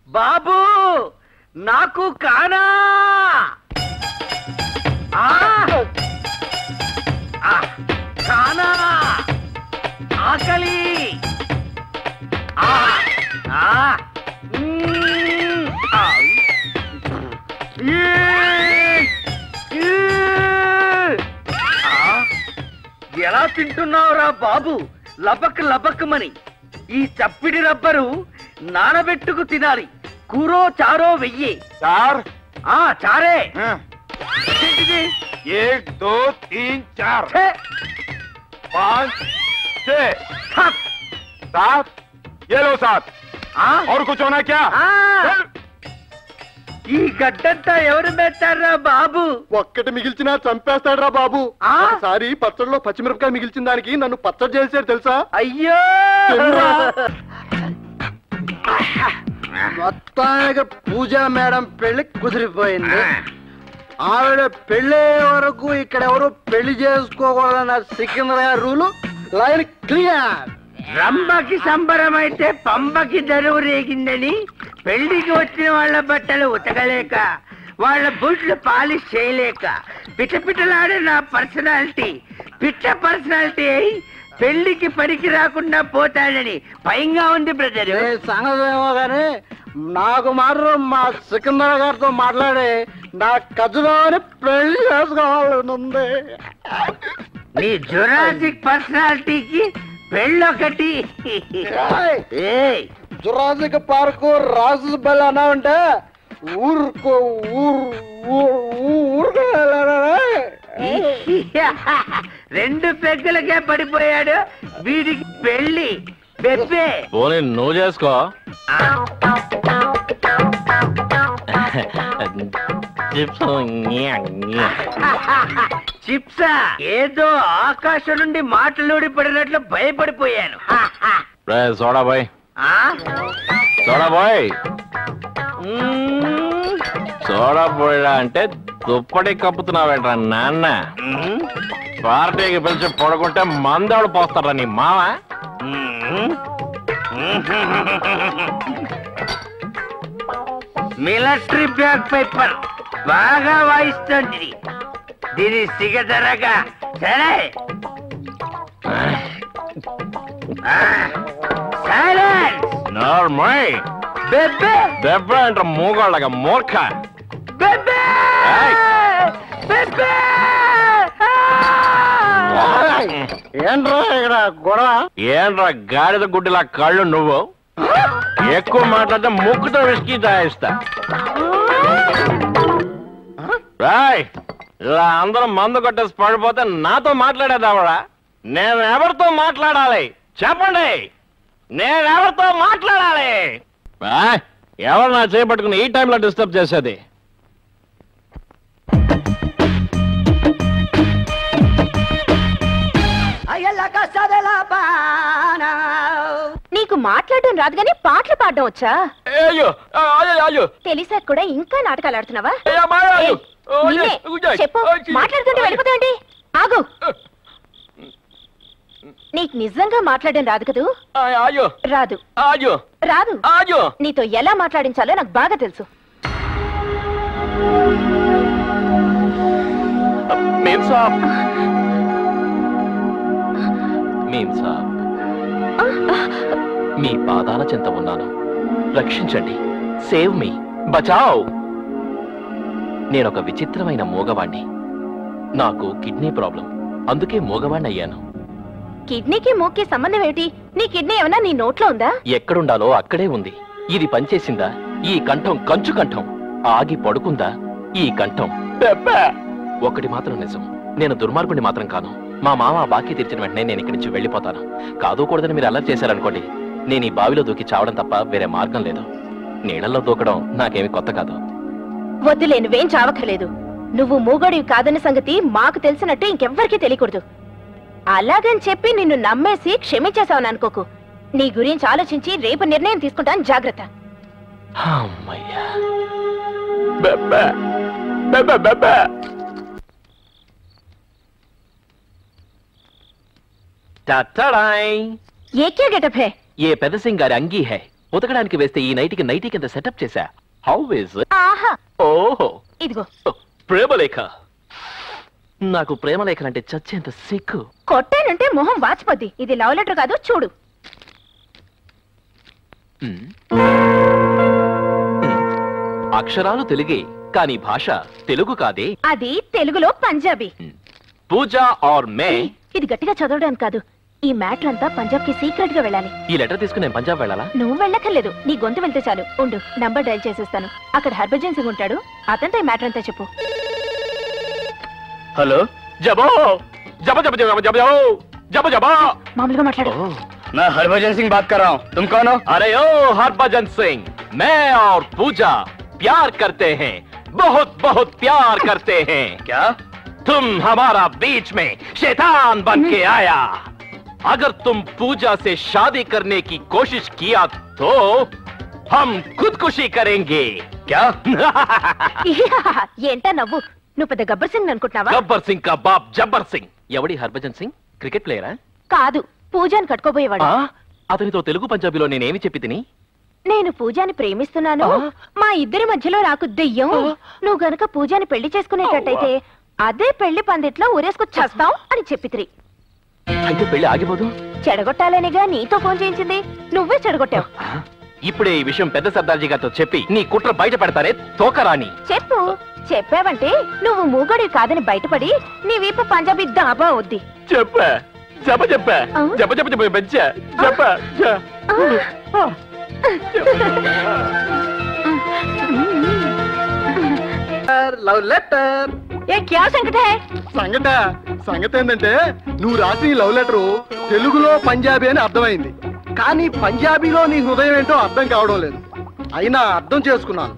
బాబు నాకు కానా కానా ఆకలి. ఎలా తింటున్నావురా బాబు, లబక్ లబక్మని. ఈ చప్పిడి రబ్బరు నానబెట్టుకు తినాలి. కూరో చారో వెయ్యి. చార్ చారే. 1 2 3 4 5 6 7 ये लो 7 और कुछ होना क्या? ఈ గడ్డంతా ఎవరు పెట్టారా బాబు? ఒక్కటి మిగిల్చినా చంపేస్తాడ్రా బాబు. ఒకసారి పచ్చడిలో పచ్చిమిరపకాయ మిగిల్చిన దానికి నన్ను పచ్చడి చేశారు తెలుసా? అయ్యో మొత్తానికి పూజా మేడం పెళ్లి కుదిరిపోయింది. ఆవిడ పెళ్లి వరకు ఇక్కడ ఎవరు పెళ్లి చేసుకోకూడదన్న సికింద్రాబాద్ రూలు లైన్ క్లియర్. రంభకి సంబరం అయితే పంబకి దరువు రేగిందని పెళ్లికి వచ్చిన వాళ్ళ బట్టలు ఉతకలేక, వాళ్ళ బూట్లు పాలిష్ చేయలేక పిటపిటలాడే నా పర్సనాలిటీ పిట్ట పర్సనాలిటీ అయి పెళ్లికి పనికి రాకుండా పోతాడని భయంగా ఉంది బ్రదర్. సంగతేమో గాని నాకు మాత్రం మా సికింద్రాబాద్ గారితో మాట్లాడి నా ఖజురాని పెళ్లి చేసుకోవాలని ఉంది. నీ జురాసిక్ పర్సనాలిటీకి పెళ్ళొకటి. జురాసిక్ పార్కు రాసు బల్ అన్నా ఉంటే ఊరుకో ఊరుకో. 2 పెగ్గులకే పడిపోయాడు వీడికి పెళ్లి. బెబ్బే పోనీ నువ్వు చేసుకో. చిప్సా? ఏదో ఆకాశం నుండి మాటలూడి పడినట్లు భయపడిపోయాను. Soda boy, soda boy, soda పోయడా అంటే దుప్పటి కప్పుతున్నావేంట్రా నాన్న? పార్టీకి పిలిచి పడుకుంటే మందాడు పోస్తారా నీ మావ? మిలిటరీ బ్యాగ్ పేపర్ బాగా వాయిస్తుంది. దీని సిగదరగా సరే. నార్మల్ బెబ్బే దెబ్బ అంట మూగాళ్ళగా మూర్ఖ. బెబ్బే బెబ్బే ఏంట్రా ఇక్కడ గొడవ? ఏంట్రా గాడిద గుడ్డిలా కళ్ళు నువ్వు? ఎక్కువ మాట్లాడితే ముక్కుతో విసికి తాయిస్తా. రాయ్, ఇలా అందరూ మందు కొట్టేసి పడిపోతే నాతో మాట్లాడేదావడా? నేను ఎవరితో మాట్లాడాలి చెప్పండి? నేను ఎవరితో మాట్లాడాలి? ఎవరు నా చేపట్టుకుని ఈ టైంలో డిస్టర్బ్ చేసేది? నీకు మాట్లాడడం రాదు గానీ పాటలు పాడడం వచ్చా? తెలిసాక కూడా ఇంకా నాటకాలు ఆడుతున్నావా? చెప్పు, మాట్లాడుతుంటే వెళ్ళిపోతాండి. ఆగు, నీకు నిజంగా మాట్లాడడం రాదు కదూ? రాదు రాదు. నీతో ఎలా మాట్లాడించాలో నాకు బాగా తెలుసు. మీ పాదాల చెంత ఉన్నాను, రక్షించండి. సేవ్ మీ, బచావ్. నేనొక విచిత్రమైన మూగవాణ్ణి. నాకు కిడ్నీ ప్రాబ్లం, అందుకే మూగవాణ్ణి అయ్యాను. కిడ్నీకి మూక్కి సంబంధం ఏమిటి? నీ కిడ్నీ ఏమన్నా నీ నోట్లో ఉందా? ఎక్కడుండాలో అక్కడే ఉంది. ఇది పనిచేసిందా? ఈ కంఠం కంచు కంఠం. ఆగి పడుకుందా? ఈ కంఠం. ఒకటి మాత్రం నిజం, నేను దుర్మార్గుని మాత్రం కాను. మా మామ బాకీ తీర్చిన వెంటనే నేను ఇక్కడి నుంచి వెళ్ళిపోతాను. కాదూకూడదని మీరు అల్లరి చేశారనుకోండి, నేను ఈ బావిలో దూకి చావడం తప్ప వేరే మార్గం లేదు. నీళ్ళల్లో దూకడం నాకేమి కొత్త కాదు. వద్దులే, నువ్వేం చావక్కర్లేదు. నువ్వు మూగడివి కాదన్న సంగతి మాకు తెలిసినట్టు ఇంకెవ్వరికీ తెలియకూడదు. అలాగని చెప్పి నిన్ను నమ్మేసి క్షమించేశావని అనుకోకు. నీ గురించి ఆలోచించి రేపు నిర్ణయం తీసుకుంటాను, జాగ్రత్త. అమ్మయ్యా. బెబ్బే, బెబ్బే, బెబ్బే. ఏ క్యా గెటప్ హై? ఏ పెద్ద సింగ్ గారి అంగీ హై. ఉతకడానికి వేస్తే ఈ నైట్కి నైటీ కింద సెటప్ చేశా. How is it? ఆహా, ఓహో, ఇదిగో. ప్రేమలేఖ. నాకు ప్రేమలేఖలంటే చచ్చేంత సిగ్గు. కొట్టానంటే మొహం వాచిపోద్ది. ఇది లవ్ లెటర్ కాదు, చూడు. అక్షరాలు తెలుగే, కానీ భాష తెలుగు కాదే. అది తెలుగులో పంజాబీ. పూజా ఆర్ మే. ఇది గట్టిగా చదవడానికి కాదు. ఈ మ్యాటర్ అంతా పంజాబ్ కి సీక్రెట్ గా వెళ్ళాలి. ఈ లెటర్ తీసుకుని నేను పంజాబ్ వెళ్ళాలా? నువ్వు వెళ్ళక్కర్లేదు, నీ గొంతు వెళ్తే చాలు. ఉండు, నంబర్ డైల్ చేసేస్తాను. అక్కడ హర్భజన్ సింగ్ ఉంటాడు, అతనితో ఈ మ్యాటర్ అంతా చెప్పు. హలో, జబో జబో జబో జబో జబో జబో జబో. మామూలుగా మాట్లాడు. मैं हरभजन सिंह बात कर रहा हूँ. तुम कौन हो? अरे ओ हरभजन सिंह, मैं और पूजा प्यार करते हैं, बहुत बहुत प्यार करते हैं. क्या? तुम हमारा बीच में शैतान बन के आया. अगर तुम पूजा से शादी करने की कोशिश किया तो हम खुदकुशी करेंगे. क्या? ఏంటా నవ్వు? నువ్వు పెద్ద గబ్బర్ సింగ్ అనుకుంటున్నావా? గబ్బర్ సింగ్ కా బాప్ జబ్బర్ సింగ్. ఎవడి హర్భజన్ సింగ్? క్రికెట్ ప్లేయరా? కాదు, పూజాని కట్టుకోబోయేవాడు. అతనితో తెలుగు పంజాబీలో నేనేమి చెప్పి తిని? నేను పూజాని ప్రేమిస్తున్నాను, మా ఇద్దరి మధ్యలో రాకు దెయ్యం. నువ్వు గనక పూజాని పెళ్లి చేసుకునేటట్టయితే అదే పెళ్లి పందిట్లో ఊరేసుకొచ్చేస్తావు అని చెప్పితిరి. అయితే పెళ్లి ఆగిపోదు. చెడగొట్టాలనిగా నీతో ఫోన్ చేయించింది, నువ్వే చెడగొట్టావు. ఇప్పుడే ఈ విషయం పెద్ద సర్దార్జీ గారితో చెప్పి నీ కుట్ర బయట పెడతారే తోకరాని. చెప్పు. చెప్పావంటే నువ్వు మూగడివి కాదని బయటపడి నీ వీపు పంజాబీ దాబా అవుద్ది. చెప్పా చెప్ప చెప్పా చెప్ప చెప్ప చెప్ప బెచ్చా చెప్పా. Love letter. ఏ క్యా సంకట హై? సంగతి ఏంటంటే నువ్వు రాసిన లవ్ లెటరు తెలుగులో పంజాబీ అని అర్థమైంది, కానీ పంజాబీలో నీ హృదయం ఏంటో అర్థం కావడం లేదు. అయినా అర్థం చేసుకున్నాను.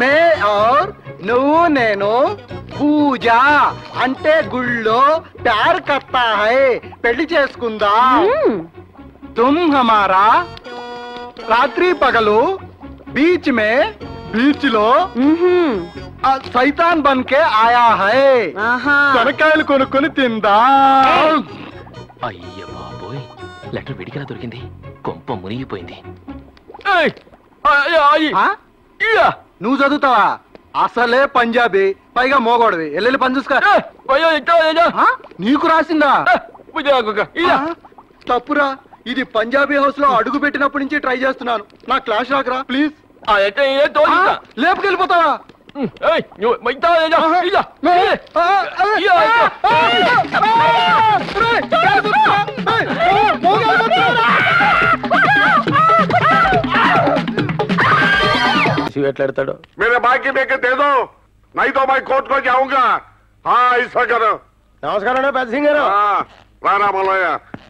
మే ఔర్ నువ్వు నేను పూజ అంటే గుళ్ళో ప్యార్ కర్తా హై, పెళ్లి చేసుకుందా. తుమ్ హమారా రాత్రి పగలు బీచ్ మే, బీచ్ లో సైతాన్ బన్కే ఆయా హై, శనక్కాయలు కొనుక్కొని తిందా. అయ్య బాబోయ్, లెటర్ విడిగా దొరికింది. కొంప మునిగిపోయింది. నువ్వు చదువుతావా? అసలే పంజాబీ, పైగా మోగోడవి. ఎల్లెల్లి పని చూసుకో. నీకు రాసిందా? తప్పురా, ఇది పంజాబీ హౌస్ లో అడుగు పెట్టినప్పటి నుంచి ట్రై చేస్తున్నాను. నా క్లాస్ రాకరా ప్లీజ్. లేపుకెళ్ళిపోతావా? ఎట్లాడతాడు? मेरे बाकी लेके दे दो, नहीं तो मैं कोर्ट को जाऊंगा. हाँ ऐसा करो. నమస్కారం పెద్ద సింగ్ గారు. రారా మల్లయ్య,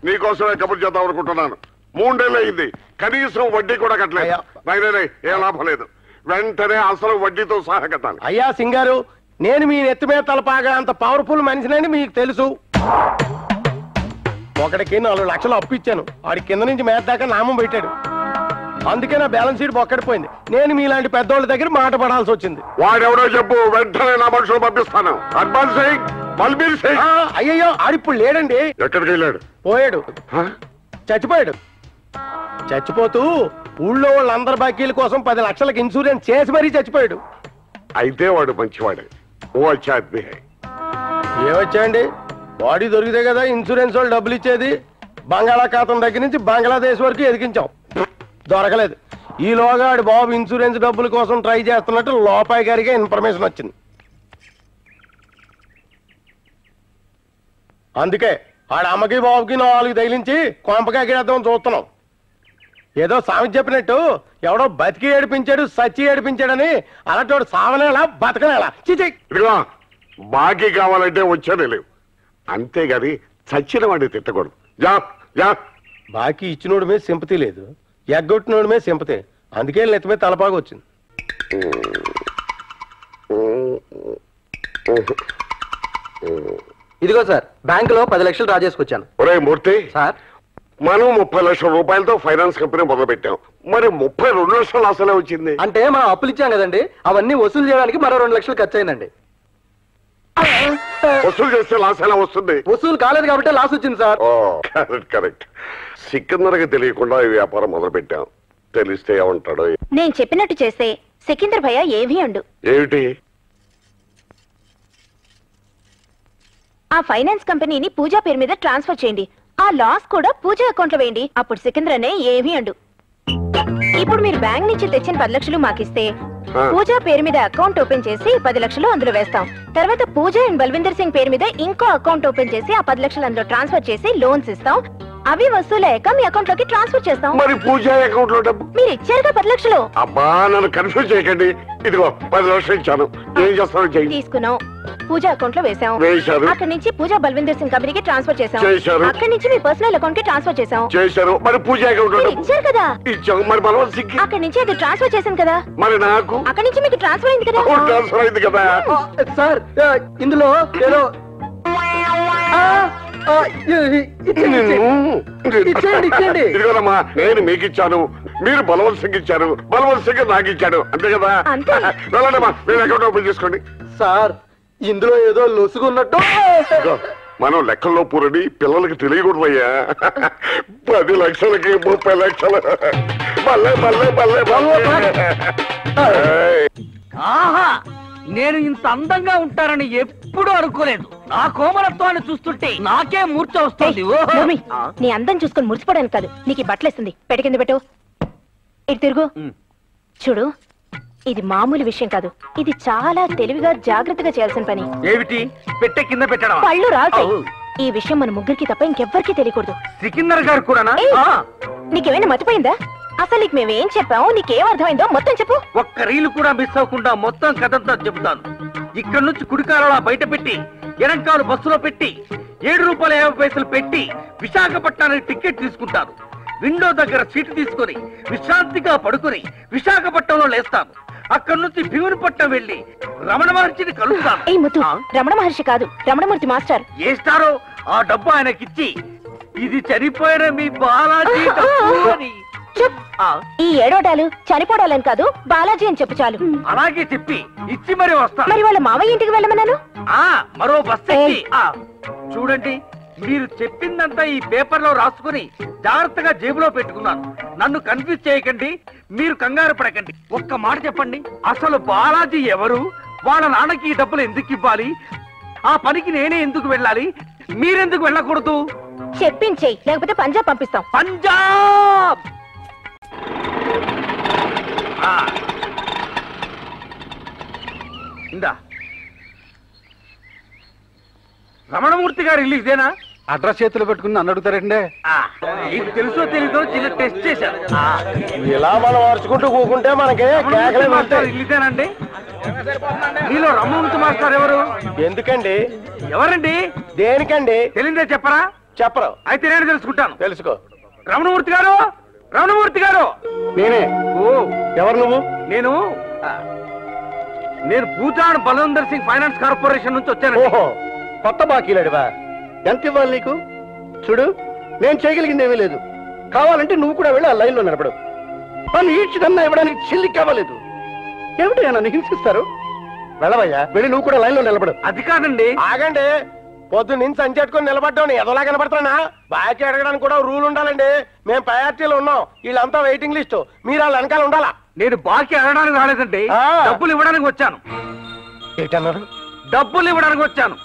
నీకోసమే కబుర్ చేద్దాం అనుకుంటున్నాను. 3 నెలలు అయింది, కనీసం వడ్డీ కూడా కట్టలేదు. ఏ లాభం లేదు. వెంటనే అసలు వడ్డీతో సహా కట్టాలి. అయ్యా సింగ్ గారు, నేను మీ నెత్తి మీద తలపాగా అంత పవర్ఫుల్ మనిషినని మీకు తెలుసు. ఒకడికి 4 లక్షలు అప్పు ఇచ్చాను, వాడి కింద నుంచి మేత దాకా నామం పెట్టాడు. అందుకే నా బ్యాలెన్స్ షీట్ బొక్కడిపోయింది. నేను మీలాంటి పెద్దోళ్ళ దగ్గర మాట పడాల్సి వచ్చింది. వాడెవడో చెప్పు, వెంటనే నా మనుషులు పంపిస్తాను. హర్బల్ సింగ్, బల్బీర్ సింగ్. అయ్యయ్యో, ఆడిప్పుడు లేడండి. ఎక్కడికి వెళ్ళాడు? పోయాడు, చచ్చిపోయాడు. చచ్చిపోతూ ఊళ్ళో వాళ్ళందరి బాకీల కోసం 10 లక్షలకు ఇన్సూరెన్స్ చేసి మరీ చచ్చిపోయాడు. అయితే వాడు మంచివాడే. ఓ అచ్చా ఆద్మీ హై. ఏమొచ్చాయండి, బాడీ దొరికితే కదా ఇన్సూరెన్స్ వాళ్ళు డబ్బులు ఇచ్చేది. బంగాళాఖాతం దగ్గర నుంచి బంగ్లాదేశ్ వరకు ఎదిగించాం, దొరకలేదు. ఈలోగా ఆడి బాబు ఇన్సూరెన్స్ డబ్బుల కోసం ట్రై చేస్తున్నట్టు లోపాయి గారికి ఇన్ఫర్మేషన్ వచ్చింది. అందుకే ఆడ అమ్మకి బాబుకి 4 తగిలించి కొంపకాకిడేద్దాం చూస్తున్నాం. ఏదో సామెత చెప్పినట్టు ఎవడో బతికి ఏడిపించాడు, సచ్చి ఏడిపించాడని అలాంటి సావనేలా బతకనేలా. చిచి, ఇదిగో బాకీ కావాలంటే వచ్చానే లేవు, అంతేగాని చచ్చిన వాడిని తిట్టకూడదు. జా జా. బాకీ ఇచ్చినోడి మీద సింపతి లేదు, ఎగ్గొట్టినోడి మీద సింపతి. అందుకే నెత్తి మీద తలపాగా వచ్చింది. ఇదిగో సార్, బ్యాంకులో 10 లక్షలు డ్రా చేసుకొచ్చాను. ఒరే మూర్తి, సార్ మనం 30 లక్షల రూపాయలతో ఫైనాన్స్ కంపెనీ మొదలు పెట్టాం. మరి 32 లక్షలు అసలే వచ్చింది. అంటే మనం అప్పులు ఇచ్చాం కదండి, అవన్నీ వసూలు చేయడానికి మరో 2 లక్షలు ఖర్చు అయిందండి. వసూలు చేస్తే లాస్ ఎలా వస్తుంది? వసూలు కాలేదు కాబట్టి లాస్ వచ్చింది సార్. Correct correct. సికిందర్కి తెలియకుండా ఈ వ్యాపారం మొదలు పెట్టాం. తెలిస్తే ఏమంటాడో. నేను చెప్పినట్టు చేస్తే సికిందర్ భయ్య ఏమీ అండు. ఏమిటి? ఆ ఫైనాన్స్ కంపెనీని పూజా పేరు మీద ట్రాన్స్ఫర్ చేయండి, ఆ లాస్ కూడా పూజా అకౌంట్ లో వేయండి. అప్పుడు సికిందర్ అనే ఏమీ అండు. ఇప్పుడు మీరు బ్యాంక్ నుంచి తెచ్చిన 10 లక్షలు మాకిస్తే పూజా పేరు మీద అకౌంట్ ఓపెన్ చేసి 10 లక్షలు అందులో వేస్తాం. తర్వాత పూజా అండ్ బల్విందర్ సింగ్ పేరు మీద ఇంకో అకౌంట్ ఓపెన్ చేసి ఆ 10 లక్షలు అందులో ట్రాన్స్ఫర్ చేసి లోన్స్ ఇస్తాం. అవి వసూలయ్యాక మీ అకౌంట్ లోకి ట్రాన్స్ఫర్ చేస్తాం. మరి పూజ అకౌంట్ లో డబ్బు మీరు ఇచ్చారుగా 10 లక్షలు. అబ్బా, నన్ను కన్ఫ్యూజ్ చేయకండి. ఇదిగో 10 లక్షలు ఇచ్చాను. ఏం చేస్తాను చెయ్యి. తీసుకున్నాం, పూజా అకౌంట్ లో వేసాం. వేశారు. అక్కడి నుంచి పూజా బల్విందర్ సింగ్ కంపెనీకి ట్రాన్స్ఫర్ చేసాం. చేశారు. అక్కడి నుంచి మీ పర్సనల్ అకౌంట్ కి ట్రాన్స్ఫర్ చేసాం. చేశారు. మరి పూజ అకౌంట్ లో మీరు డబ్బు ఇచ్చారు కదా. ఇచ్చాము. మరి బలవంత్ సింగ్ అక్కడి నుంచి అది ట్రాన్స్ఫర్ చేశాను కదా. మరి నాకు అక్కడి నుంచి మీకు ట్రాన్స్ఫర్ అయింది కదా. ట్రాన్స్ఫర్ అయింది కదా. సార్ ఇందులో ఏదో ఇచ్చేయండి. ఇదిగోనమ్మా, నేను మీకు ఇచ్చాను, మీరు బలవంత్ సింగ్ ఇచ్చారు, బలవంత్ సింగ్ నాకు ఇచ్చాడు. అంతే కదా. అంతే. వెళ్ళండమ్మా, మీరు అకౌంట్ ఓపెన్ చేసుకోండి. సార్ ఇందులో ఏదో లొసుగున్నట్టు. ఇదిగో, మనం లెక్కల్లో పూరని పిల్లలకి తెలియకూడదయ్యా. 10 లక్షలకి 30 లక్షలు. మళ్ళీ మళ్ళీ మళ్ళీ ఆహా, నేను ఇంత అందంగా ఉంటానని ఎప్పుడూ అనుకోలేదు. నా కోమలత్వాన్ని చూస్తుంటే నాకే మూర్ఛ వస్తుంది. భూమి, నీ అందం చూసుకొని మురిసిపోవడానికి కాదు, నీకు ఈ బట్టలేస్తుంది. పెట్ట కింద పెట్టు. ఇటు తిరుగు. చూడు, ఇది మామూలు విషయం కాదు, ఇది చాలా తెలివిగా జాగ్రత్తగా చేయాల్సిన పని. ఏమిటి? పెట్టే కింద పెట్టడం? పళ్ళు రాల్తాయి. ఈ విషయం మన ముగ్గురికి తప్ప ఇంకెవ్వరికి తెలియకూడదు. సికిందర్ గారు కూడానా? నీకేమైనా మర్చిపోయిందా? అసలు నీకు మేమేం చెప్పాము, నీకేం అర్థమైందో మొత్తం చెప్పు. ఒక్క రీలు కూడా మిస్ అవ్వకుండా మొత్తం కథంతా చెబుతాను. ఇక్కడ నుంచి కుడికాలలో బయట పెట్టి, ఎరంకాలు బస్సులో పెట్టి, ₹7.50 పెట్టి విశాఖపట్నానికి టికెట్ తీసుకుంటాను. విండో దగ్గర సీటు తీసుకుని విశ్రాంతిగా పడుకుని విశాఖపట్నంలో లేస్తాను. అక్కడి నుంచి భీమునిపట్నం వెళ్లి రమణ మహర్షిని కలుస్తాను. ఏ ముత్తు, రమణ మహర్షి కాదు, రమణమూర్తి మాస్టర్. ఏ స్టారో ఆ డబ్బు ఆయనకిచ్చి, ఇది చనిపోయిన మీ బాలాజీ డబ్బు అని. చుప్. ఈ ఏడోటాలు చనిపోవడాలని కాదు, బాలాజీ అని చెప్పు చాలు. అలాగే చెప్పి ఇచ్చి మరి వస్తాను. మరి వాళ్ళ మావయ్య ఇంటికి వెళ్ళమన్నాను. మరో బస్ ఎక్కి. చూడండి, మీరు చెప్పిందంతా ఈ పేపర్ లో రాసుకుని జాగ్రత్తగా జేబులో పెట్టుకున్నాను. నన్ను కన్ఫ్యూజ్ చేయకండి, మీరు కంగారు పడకండి. ఒక్క మాట చెప్పండి, అసలు బాలాజీ ఎవరు? వాళ్ళ నాన్నకి ఈ డబ్బులు ఎందుకు ఇవ్వాలి? ఆ పనికి నేనే ఎందుకు వెళ్ళాలి? మీరెందుకు వెళ్ళకూడదు? చెప్పించేయి, లేకపోతే పంజాబ్ పంపిస్తాం. పంజాబ్. ఇందా, రమణమూర్తి గారు ఇల్లు ఇదేనా? అడ్రస్ చేతిలో పెట్టుకుని నన్ను అడుగుతారండి. ఇది తెలుసో తెలీదో చిన్న టెస్ట్ చేశాను. ఇలా మనం అరుచుకుంటూ కూకుంటే మనకి కేకలే వస్తాయి. ఇల్లు ఇదేనండి? మీలో రమణమూర్తి మాస్టర్ ఎవరు? ఎందుకండి? ఎవరండి? దేనికండి? తెలియదే చెప్పరా? చెప్పరు. అయితే నేను తెలుసుకుంటాను. తెలుసుకో. రమణమూర్తి గారు, రమణమూర్తి గారు. నేనే. ఓ, ఎవరు నువ్వు? నేను పూజాన్ బల్వందర్ సింగ్ ఫైనాన్స్ కార్పొరేషన్ నుంచి వచ్చాను. ఓహో, కొత్త బాకీలాడివా? ఎంత ఇవ్వాలి నీకు? చూడు, నేను చేయగలిగింది ఏమీ లేదు. కావాలంటే నువ్వు కూడా వెళ్ళి ఆ లైన్లో నిలబడు. నన్ను ఈడ్చిదన్నా ఇవ్వడానికి చెల్లి కావాలేదు. ఏమిటి నన్ను హింసిస్తారు? వెళ్ళవయ్యా, వెళ్ళి నువ్వు కూడా లైన్లో నిలబడు. అది కాదండి. ఆగండి, పొద్దు నుంచి సంచెట్టుకొని నిలబడ్డావు, ఎదలా కనపడుతున్నా? బాకీ అడగడానికి కూడా రూల్ ఉండాలండి. మేము ప్రయారిటీలో ఉన్నాం, వీళ్ళంతా వెయిటింగ్ లిస్ట్. మీరు వాళ్ళ వెనకాల ఉండాలా. నేను బాకీ అడగడానికి రాలేదండి, డబ్బులు ఇవ్వడానికి వచ్చాను. ఏంటన్నారు? డబ్బులు ఇవ్వడానికి వచ్చాను.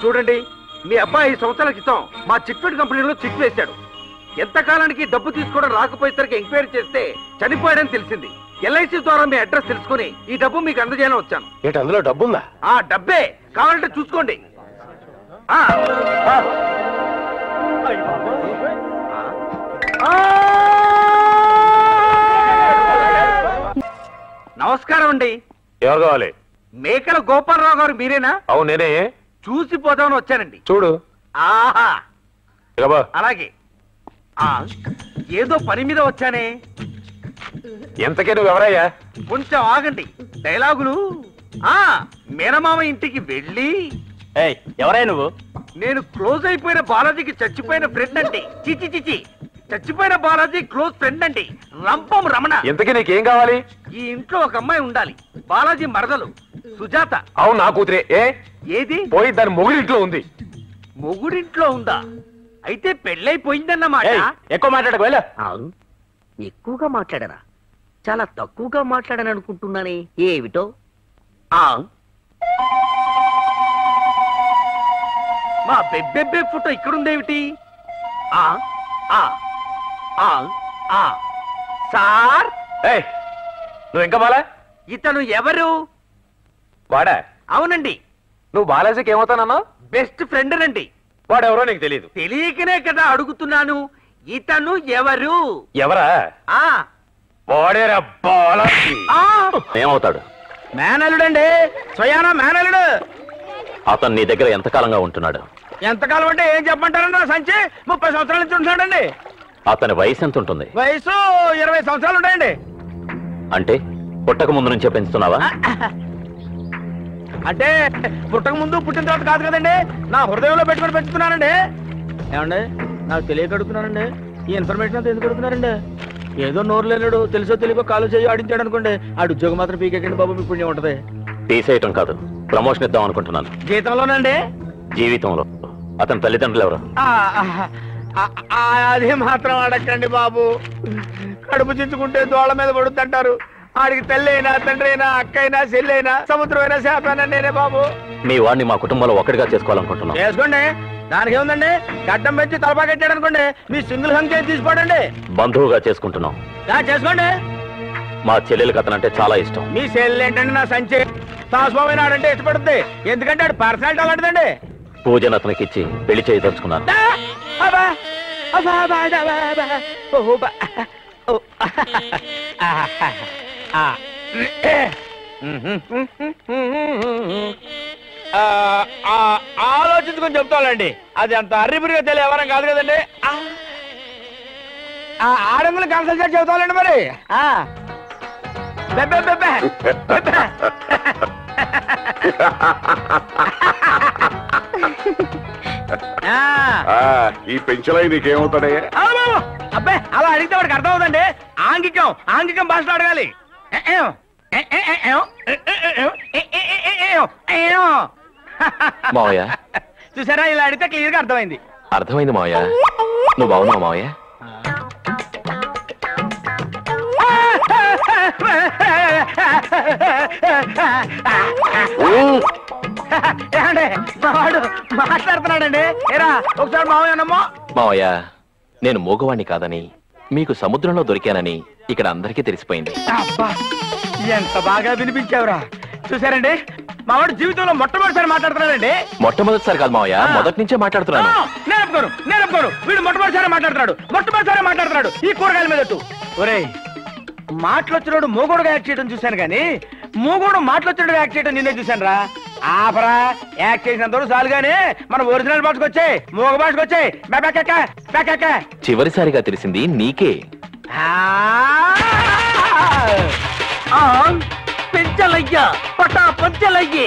చూడండి, మీ అబ్బాయి 5 సంవత్సరాల క్రితం మా చిట్ఫండ్ కంపెనీలో చిట్ వేశాడు. ఎంతకాలానికి డబ్బు తీసుకోవడం రాకపోయేసరికి ఎంక్వైరీ చేస్తే చనిపోయాడని తెలిసింది. LIC ద్వారా మీ అడ్రస్ తెలుసుకుని ఈ డబ్బు మీకు అందజేయాలని వచ్చాను. ఏంటి, అందులో డబ్బు ఉందా? ఆ డబ్బే కావాలంటే చూసుకోండి. నమస్కారం అండి. ఎవరు కావాలి? మేకల గోపాలరావు గారు మీరేనా? అవును, నేనే. చూసిపోదామని వచ్చానండి. చూడు. ఆహా, అలాగే ఏదో పని మీద వచ్చానే. ఎంతకే నువ్వు ఎవరయ్యా? కొంచెం ఆగండి. డైలాగులు. మేనమామ ఇంటికి వెళ్ళి ఎవరయ్యా నువ్వు? నేను క్లోజ్ అయిపోయిన బాలాజీకి చచ్చిపోయిన ఫ్రెండ్ అండి. చిచి చిచి, చచ్చిపోయిన బాలాజీ క్లోజ్ ఫ్రెండ్ అండి. రంపం రమణ. ఎంతకీ నీకేం కావాలి? ఈ ఇంట్లో ఒక అమ్మాయి ఉండాలి. బాలాజీ మరదలు సుజాత. అవును, నా కూతురే. ఏది? పోయి దాని మొగుడింట్లో ఉంది. మొగుడింట్లో ఉందా? అయితే పెళ్ళైపోయిందన్నమాట. ఎక్కువ మాట్లాడకు వెళ్ళ. ఎక్కువగా మాట్లాడరా? చాలా తక్కువగా మాట్లాడని అనుకుంటున్నానే. ఏమిటో మా బెబ్బెబ్బే ఫోటో ఇక్కడుందేమిటి? సార్, నువ్వు ఇంకా బాలా? ఇతను ఎవరు? వాడా? అవునండి. నువ్వు బాలాజీకి ఏమవుతానన్నా? బెస్ట్ ఫ్రెండ్ రండి. వాడెవరో నీకు తెలియదు. తెలియకనే కదా అడుగుతున్నాను. ఇతను ఎవరు? ఎవరా? వాడేరా బాలాజీ. ఏమవుతాడు? మేనలుడండి, స్వయానా మేనలుడు. అతను నీ దగ్గర ఎంతకాలంగా ఉంటున్నాడు? ఎంతకాలం అంటే ఏం చెప్పమంటారన్నా? సంచి 30 సంవత్సరాల నుంచి ఉంటున్నాడండి. అతని వయసు ఎంత ఉంటుంది? వయసు 20 సంవత్సరాలు ఉంటాయండి. అంటే పుట్టక ముందు నుంచే పెంచుతున్నావా? అంటే పుట్టక ముందు పుట్టిన తర్వాత కాదు కదండి, నా హృదయంలో పెట్టుకుని పెంచుతున్నానండి. ఏమండి, నాకు తెలియక అడుగుతున్నానండి. ఈ ఇన్ఫర్మేషన్ అంతా ఎందుకు అడుగుతున్నారండి? ఏదో నోరు లేనాడు, తెలుసో తెలియకో కాలు చేయి ఆడించాడు అనుకోండి, ఆడు ఉద్యోగం మాత్రం పీకెక్కండి బాబు, మీ పుణ్యం ఉంటది. తీసేయటం కాదు, ప్రమోషన్ ఇద్దాం అనుకుంటున్నాను. జీతంలోనండి? జీవితంలో. అతని తల్లిదండ్రులు ఎవరు? అదే మాత్రం అడగండి బాబు. కడుపు చించుకుంటే దోళ్ళ మీద పడుతుంటారు. ఆడికి తల్లి అయినా, తండ్రి అయినా, అక్క అయినా, చెల్లి అయినా, సముద్రం అయినా, శాపైనా నేనే బాబు. మీ వాడిని మా కుటుంబంలో ఒక్కడిగా చేసుకోవాలనుకుంటున్నాను. చేసుకోండి, దానికి ఏముందండి? గడ్డం పెంచి తలపాకెట్టాడు అనుకోండి, మీ సింగిల్ హంకే తీసుకోండి. బంధువుగా చేసుకుంటున్నాం. చేసుకోండి. మా చెల్లెలకి అతనంటే చాలా ఇష్టం. మీ చెల్లి ఏంటండి? నా సంచి తాస్వామి ఆడంటే ఇష్టపడుతుంది. ఎందుకంటే ఆడు పర్సనాలిటీ అలాంటిదండి. పూజను అతనికి ఇచ్చి పెళ్లి చేయదలుచుకున్నాను. ఆలోచించుకొని చెప్తానండి. అది అంత అర్రిపురిగా తెలియ ఎవరం కాదు కదండి. ఆడంగులు కన్సల్ట్ చెబుతానండి. మరి ఈ పెంచలై నీకేమవుతాడే? అబ్బాయి, అలా అడిగితే వాడికి అర్థం అవుతుందండి. ఆంగికం భాషలో అడగాలి. మావయ్య, చూసారా, ఇలా అడిగితే క్లియర్ గా అర్థమైంది. అర్థమైంది మావయ్య. నువ్వు బాగున్నావు మావయ్య? వాడు మాట్లాడుతున్నాడండి. ఏరా, ఒకసారి మావయ్య అన్నమ్మా. మావయ్య, నేను మూగవాణ్ణి కాదని, మీకు సముద్రంలో దొరికానని ఇక్కడ అందరికీ తెలిసిపోయింది. అబ్బా, ఎంత బాగా వినిపించావురా. చూసారండి, మావాడు జీవితంలో మొట్టమొదటిసారి మాట్లాడుతున్నాడండి. మొట్టమొదటిసారి కాదు మావయ్య, మొదటి నుంచే మాట్లాడుతున్నాను. నేను వీడు మొట్టమొదటిసారి మాట్లాడుతున్నాడు. ఈ కూరగాయల మీద ఒరేయ్, మాటలొచ్చినోడు మూగోడుగా యాక్ట్ చేయడం చూశాను కానీ మూగోడు మాటలొచ్చినోడు యాక్ట్ చేయడం నిన్నే చూశాను రా. ఆపరా, యాక్ట్ చేసినంత చాలు గానీ మన ఒరిజినల్ భాషకు వచ్చాయి, మూగ భాషకు వచ్చాయి. చివరిసారిగా తెలిసింది నీకే. పెంచలయ్యా, పటా పంచలయ్యే.